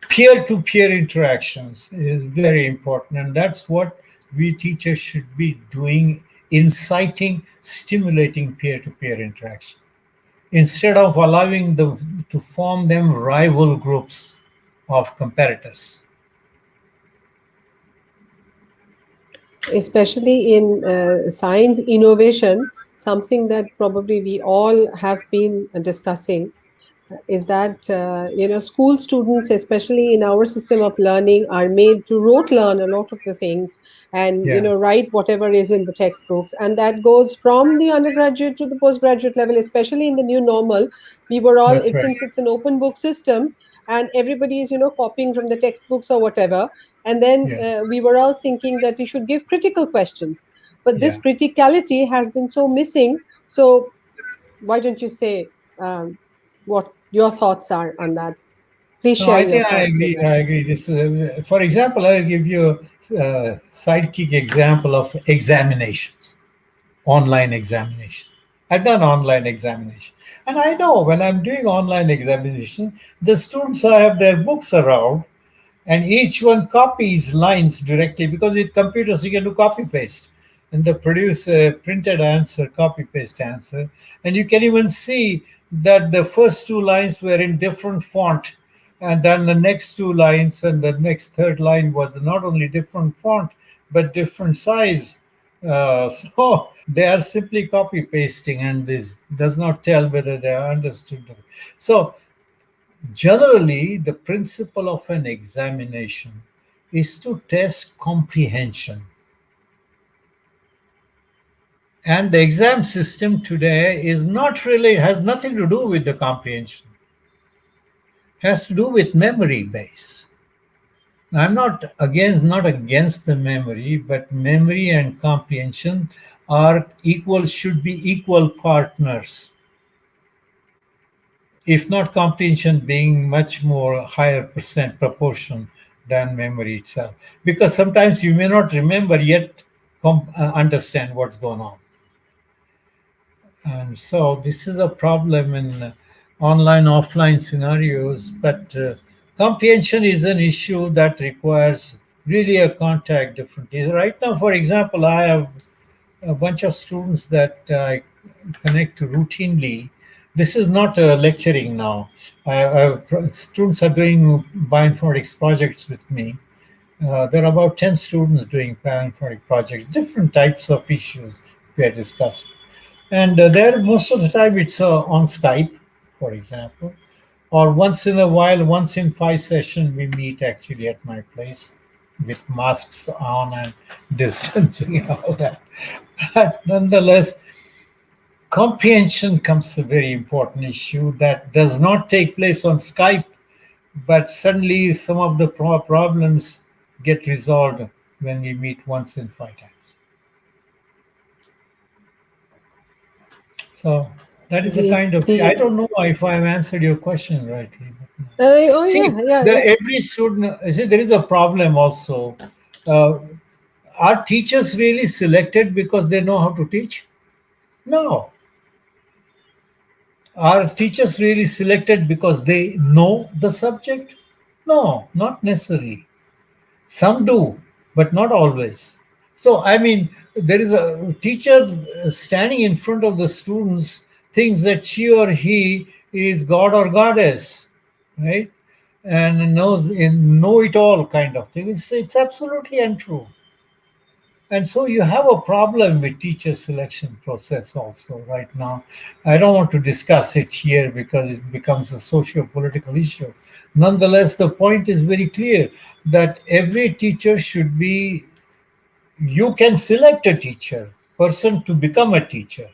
Peer-to-peer interactions is very important, and that's what we teachers should be doing: inciting, stimulating peer-to-peer interaction instead of allowing them to form them rival groups of competitors. Especially in science innovation, something that probably we all have been discussing is that, school students, especially in our system of learning, are made to rote learn a lot of the things, and Yeah, write whatever is in the textbooks, and that goes from the undergraduate to the postgraduate level. Especially in the new normal, we were all, that's right. since it's an open book system, and everybody is, copying from the textbooks or whatever, and then Yeah, we were all thinking that we should give critical questions, but this yeah. criticality has been so missing. So why don't you say, um, what your thoughts are on that. Please No, share I your think I thoughts with agree. us. I agree. This, for example, I'll give you a sidekick example of examinations, online examination. I've done online examination, and I know when I'm doing online examination, the students have their books around, and each one copies lines directly because with computers you can do copy paste and they produce a printed answer, copy paste answer, and you can even see that the first two lines were in different font, and then the next two lines and the next third line was not only different font but different size. So they are simply copy pasting, and this does not tell whether they are understood. So generally, the principle of an examination is to test comprehension. And the exam system today is not really, has nothing to do with the comprehension, has to do with memory base. I'm not against the memory, but memory and comprehension are equal, should be equal partners, if not comprehension being much more higher percent proportion than memory itself, because sometimes you may not remember yet understand what's going on. And so this is a problem in online offline scenarios, but comprehension is an issue that requires really a contact differently. Right now, for example, I have a bunch of students that I connect to routinely. This is not lecturing now. Students are doing bioinformatics projects with me. There are about 10 students doing bioinformatics projects, different types of issues we are discussing. And there, most of the time, it's on Skype, for example, or once in a while, once in 5 sessions, we meet actually at my place with masks on and distancing and all that. But nonetheless, comprehension comes a very important issue that does not take place on Skype, but suddenly some of the problems get resolved when we meet once in 5 times. So that is a The kind of, I the don't know if I've answered your question rightly. But oh see, yeah, yeah, that's every student, see, there is a problem also. Uh, are teachers really selected because they know how to teach? No. Are teachers really selected because they know the subject? No, not necessarily. Some do, but not always. So, I mean, there is a teacher standing in front of the students thinks that she or he is God or goddess, right? And knows in know it all kind of thing. It's absolutely untrue. And so you have a problem with teacher selection process also right now. I don't want to discuss it here because it becomes a socio-political issue. Nonetheless, the point is very clear that every teacher should be, you can select a teacher, person to become a teacher.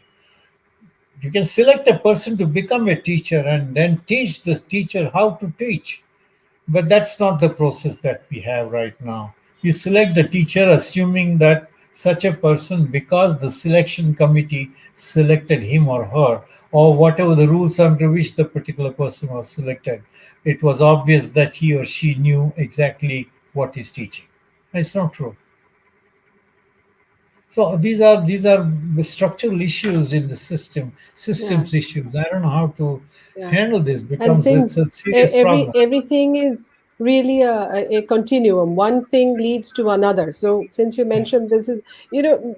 You can select a person to become a teacher and then teach the teacher how to teach. But that's not the process that we have right now. You select the teacher assuming that such a person, because the selection committee selected him or her, or whatever the rules under which the particular person was selected, it was obvious that he or she knew exactly what he's teaching. It's not true. So these are the structural issues in the system, yeah, systems issues. I don't know how to yeah. handle this. And Becomes it's since a serious problem. everything is really a continuum, one thing leads to another. So since you Yeah, mentioned this is,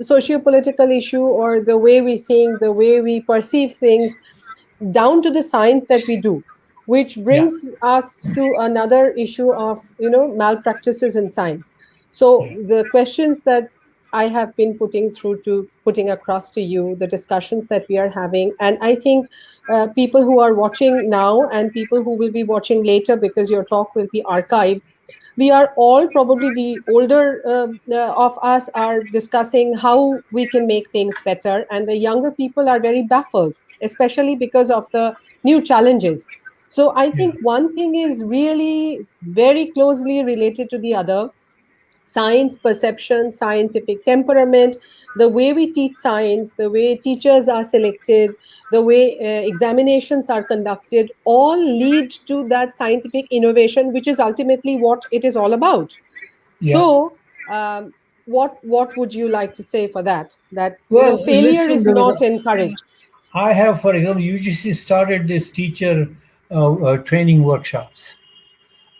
socio-political issue, or the way we think, the way we perceive things, down to the science that we do, which yeah, brings us to another issue of malpractices in science. So yeah, the questions that I have been putting across to you, the discussions that we are having, and I think people who are watching now and people who will be watching later, because your talk will be archived, we are all, probably the older of us, are discussing how we can make things better, and the younger people are very baffled, especially because of the new challenges. So I yeah, think one thing is really very closely related to the other, science perception, scientific temperament, the way we teach science, the way teachers are selected, the way examinations are conducted, all lead to that scientific innovation, which is ultimately what it is all about. Yeah. So, what would you like to say for that? That Well, failure listen, is not encouraged. I have, for example, UGC started this teacher training workshops.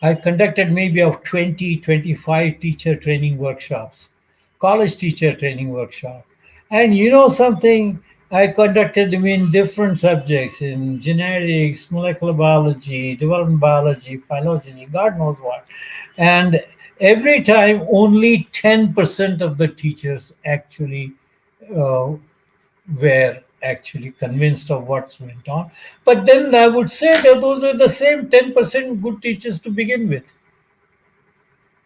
I conducted maybe of 20, 25 teacher training workshops, college teacher training workshops. And you know something, I conducted them in different subjects in genetics, molecular biology, development biology, phylogeny, God knows what. And every time only 10% of the teachers actually uh, were actually convinced of what went on. But then I would say that those are the same 10% good teachers to begin with.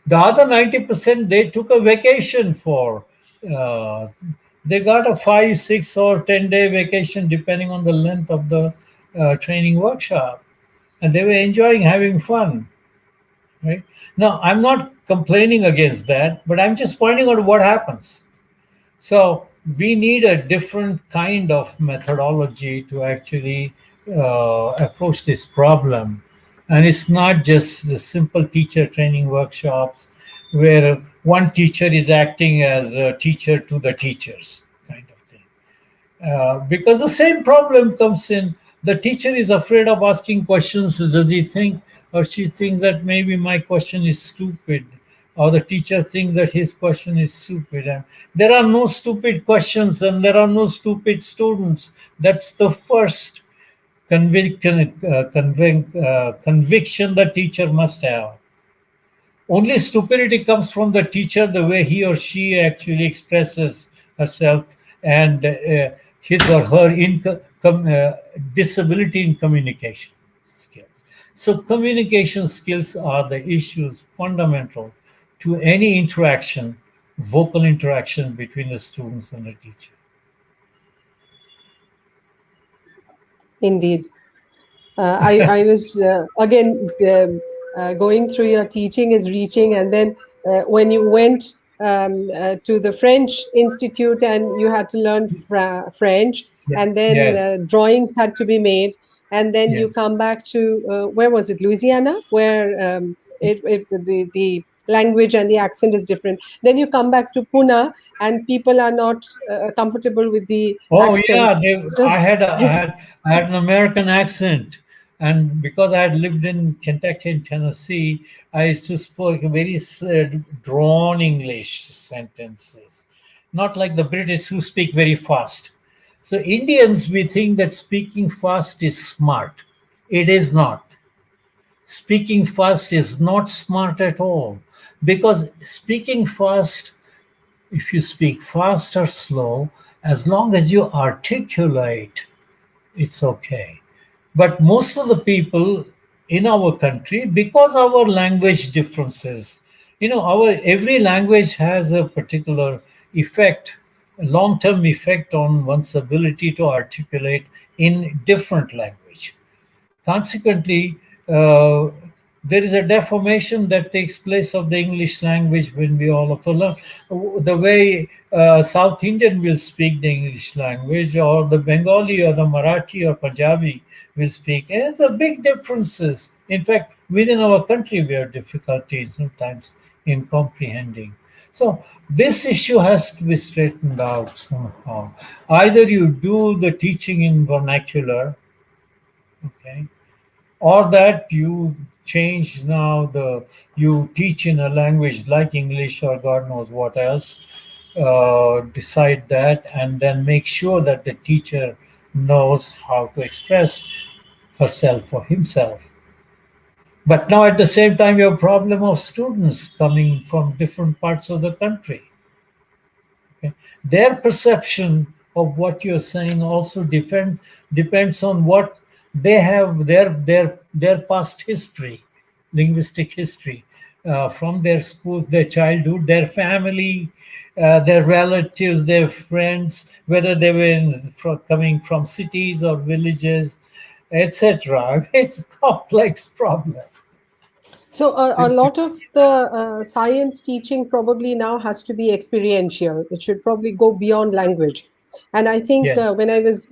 The other 90%, they took a vacation for. Uh, they got a 5, 6, or 10-day vacation depending on the length of the training workshop, and they were enjoying having fun. Right now, I'm not complaining against that, but I'm just pointing out what happens. So we need a different kind of methodology to actually approach this problem. And it's not just the simple teacher training workshops where one teacher is acting as a teacher to the teachers kind of thing. Because the same problem comes in. The teacher is afraid of asking questions. Does he think or she thinks that maybe my question is stupid? Or the teacher thinks that his question is stupid. And there are no stupid questions and there are no stupid students. That's the first conviction the teacher must have. Only stupidity comes from the teacher, the way he or she actually expresses herself and his or her disability in communication skills. So, communication skills are the issues fundamental to any interaction, vocal interaction between the students and the teacher. Indeed. I was again going through your teaching is reaching, and then when you went to the French Institute and you had to learn French, Yeah. and then Yes. drawings had to be made, and then Yes. you come back to where was it, Louisiana, where the language and the accent is different. Then you come back to Pune, and people are not comfortable with the Oh accent. yeah, I had an American accent, and because I had lived in Kentucky and Tennessee, I used to speak very drawn English sentences, not like the British who speak very fast. So Indians, we think that speaking fast is smart. It is not. Speaking fast is not smart at all, because speaking fast, if you speak fast or slow, as long as you articulate, it's okay. But most of the people in our country, because our language differences, our every language has a particular effect, a long-term effect on one's ability to articulate in different language. Consequently, uh, there is a deformation that takes place of the English language when we all of a learn. The way South Indian will speak the English language, or the Bengali, or the Marathi, or Punjabi will speak. And the big differences. In fact, within our country, we have difficulties sometimes in comprehending. So this issue has to be straightened out somehow. Either you do the teaching in vernacular, okay, or that you change now the you teach in a language like English or God knows what else. Decide that and then make sure that the teacher knows how to express herself or himself. But now at the same time you have a problem of students coming from different parts of the country. Okay. Their perception of what you're saying also depends on what they have, their past history, linguistic history, from their schools, their childhood, their family, their relatives, their friends, whether they were coming from cities or villages, etc. It's a complex problem. So a lot of the science teaching probably now has to be experiential. It should probably go beyond language. And I think Yes, when I was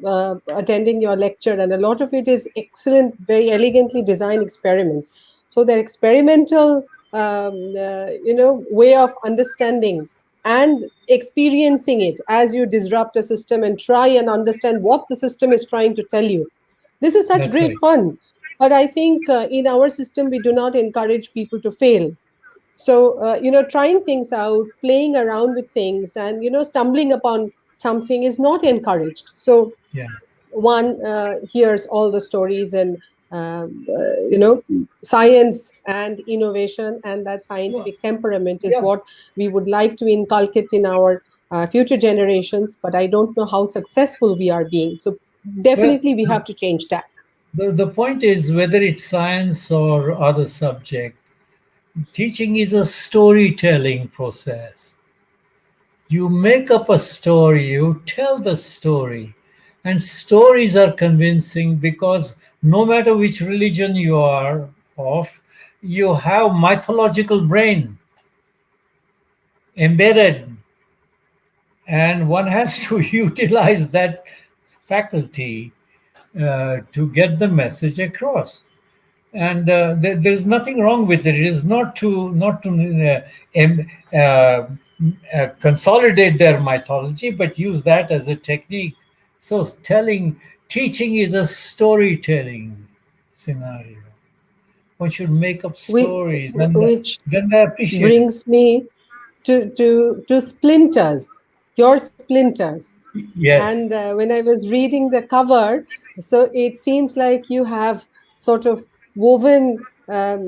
attending your lecture, and a lot of it is excellent, very elegantly designed experiments. So the experimental, way of understanding and experiencing it as you disrupt a system and try and understand what the system is trying to tell you. This is such that's great right. fun. But I think in our system, we do not encourage people to fail. So, trying things out, playing around with things, and, stumbling upon something is not encouraged. So, Yeah. one hears all the stories and, science and innovation, and that Well, scientific temperament is yeah. what we would like to inculcate in our future generations. But I don't know how successful we are being. So, Well, definitely, we have to change that. the point is whether it's science or other subject, teaching is a storytelling process. You make up a story, you tell the story, and stories are convincing because no matter which religion you are of, you have mythological brain embedded, and one has to utilize that faculty to get the message across. And there's nothing wrong with it. It is not to consolidate their mythology, but use that as a technique. So teaching is a storytelling scenario. One should make up We, stories, and which then they appreciate it. brings me to splinters, your splinters. And Yes, when I was reading the cover, so it seems like you have sort of woven, the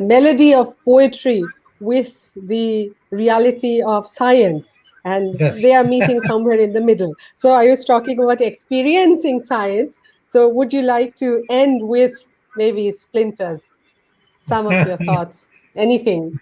melody of poetry with the reality of science, and that's they are meeting somewhere in the middle. So I was talking about experiencing science. So would you like to end with maybe splinters? Some of your thoughts, anything.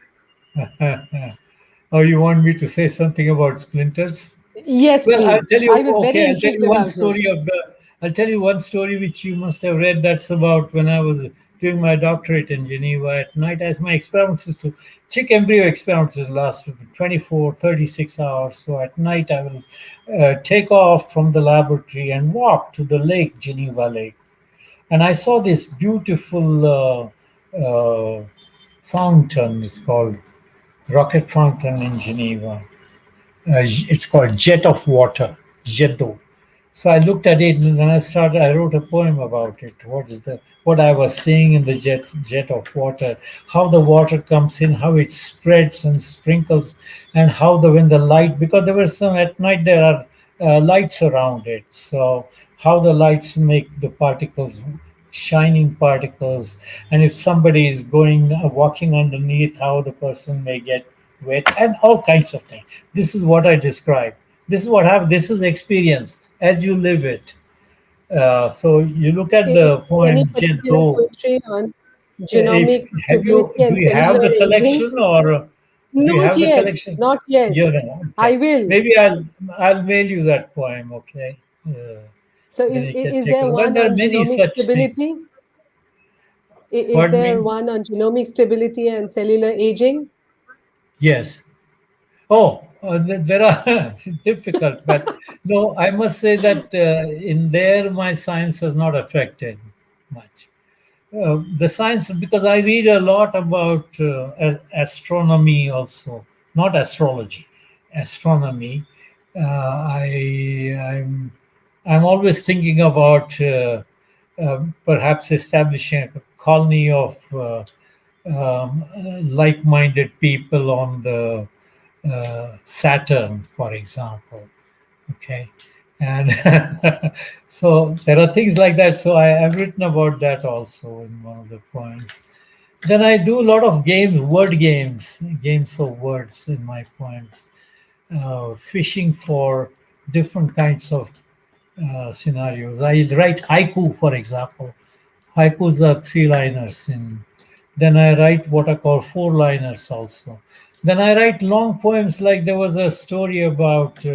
oh, you want me to say something about splinters? Yes, Well, I'll please. tell you. I was very Okay, I'll tell intrigued you one about it. story of the. I'll tell you one story which you must have read. That's about when I was doing my doctorate in Geneva at night. As my experiments used to, chick embryo experiments last 24, 36 hours. So at night I will take off from the laboratory and walk to the lake, Geneva Lake, and I saw this beautiful fountain. It's called Rocket Fountain in Geneva. It's called Jet of Water, Jet d'eau. So I looked at it and then I wrote a poem about it. What I was seeing in the jet of water, how the water comes in, how it spreads and sprinkles, and how when the light, because there were some at night there are lights around it. So how the lights make the particles shining particles, and if somebody is walking underneath, how the person may get wet, and all kinds of things. This is what I describe. This is what happened. This is experience as you live it. So you look at Is the there any poem particular Jeddo. poetry on If genomic have you stability do and you have cellular the aging? collection, or do you Not have the yet, collection? not yet. You know, I okay. will. Maybe I'll mail you that poem. Okay. So, Then you can is take a there look. And one there are on many genomic such things. stability? Is Pardon there me. one on genomic stability and cellular aging? Yes. Oh, there are difficult, but no, I must say that in there my science was not affected much. The science, because I read a lot about astronomy also, not astrology, astronomy. I'm always thinking about perhaps establishing a colony of like-minded people on the Saturn, for example. Okay, and so there are things like that. So have written about that also in one of the poems. Then I do a lot of games, word games, games of words in my poems, fishing for different kinds of scenarios. I write haiku, for example. Haikus are three liners in. Then I write what are called four liners also. Then I write long poems, like there was a story about.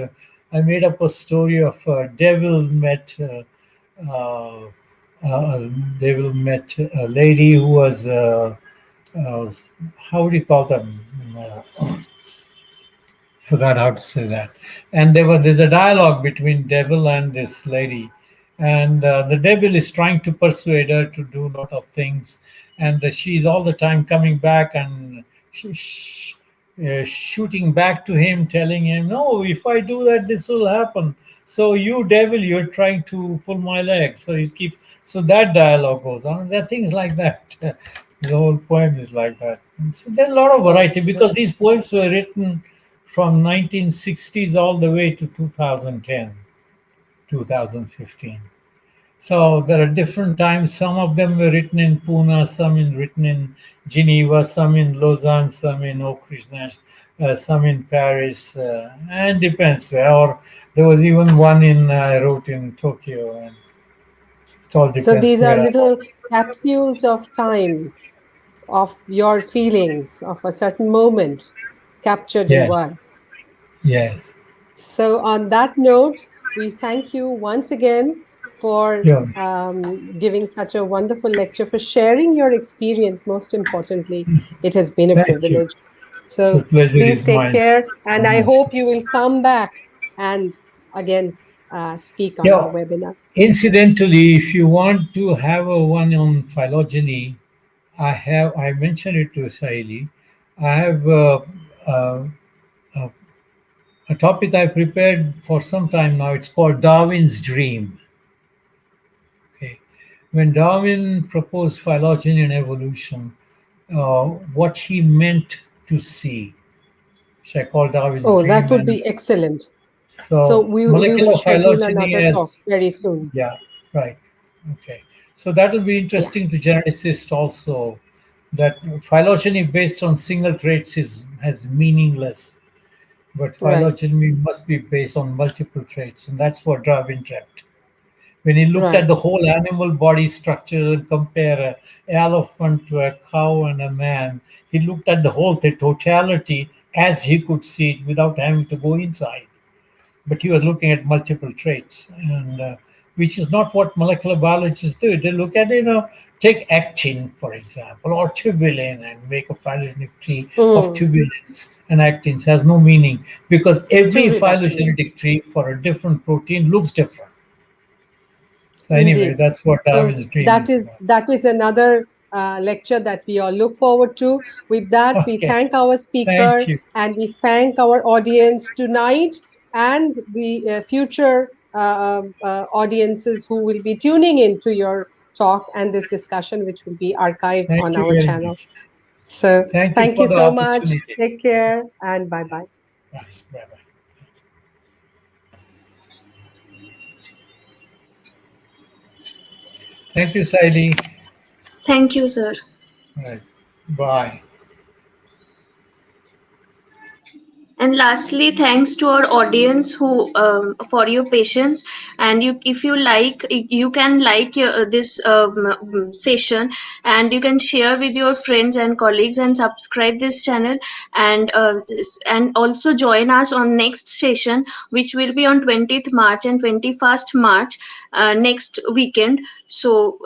I made up a story of a devil met uh, uh, they will met a lady who was uh, how do you call them? Forgot how to say that. And there's a dialogue between devil and this lady, and the devil is trying to persuade her to do a lot of things, and she's all the time coming back and shooting back to him, telling him, "No, if I do that, this will happen. So you devil, you're trying to pull my leg." So he keeps. So that dialogue goes on. There are things like that. The whole poem is like that. So there's a lot of Oh, variety because these poems were written from 1960s all the way to 2010, 2015. So there are different times. Some of them were written in Pune, some written in Geneva, some in Lausanne, some in Eau Krishna, some in Paris, and depends where. Or there was even one I wrote in Tokyo, and it all so depends these are where. little capsules of time of your feelings of a certain moment captured in Yes, words. yes. So, on that note, we thank you once again for Yeah. giving such a wonderful lecture, for sharing your experience. Most importantly, it has been a Thank you. privilege. So So, pleasure please is take mine. care, and I Yes. hope you will come back and again speak on our Yeah. webinar. Incidentally, if you want to have a one on phylogeny, I mentioned it to Saili. I have a, a topic I prepared for some time now. It's called Darwin's Dream. Okay, when Darwin proposed phylogeny and evolution, what he meant to see, which I call Darwin's Oh, that Dream, would and be excellent. So, so we will molecular schedule phylogeny another talk as very soon. yeah, right. Okay. So that will be Yeah, interesting to geneticists also. That phylogeny based on single traits is has meaningless, but right, phylogeny must be based on multiple traits, and that's what Darwin trapped. When he looked at right. the whole animal body structure and compare an elephant to a cow and a man, he looked at the whole the totality as he could see it without having to go inside, but he was looking at multiple traits, and which is not what molecular biologists do. They look at, take actin, for example, or tubulin, and make a phylogenetic tree of Mm, tubulins and actins. Has no meaning because true every reductionism, phylogenetic tree for a different protein looks different. So anyway, indeed. that's what So Darwin's dream is about. that is another lecture that we all look forward to. With that, we Okay, thank our thank speaker you, and we thank our audience tonight and the future audiences who will be tuning in to your talk and this discussion, which will be archived on thank you our very channel. much. So Thank you thank you for the so much. opportunity. Take care and bye bye. Bye, bye, bye. Thank you, Saili. Thank you, sir. Right, bye. And lastly, thanks to our audience who for your patience. And if you like, you can like this session, and you can share with your friends and colleagues and subscribe this channel, and also join us on next session, which will be on 20th March and 21st March next weekend. So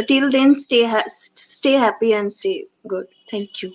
till then, stay happy and stay good. Thank you.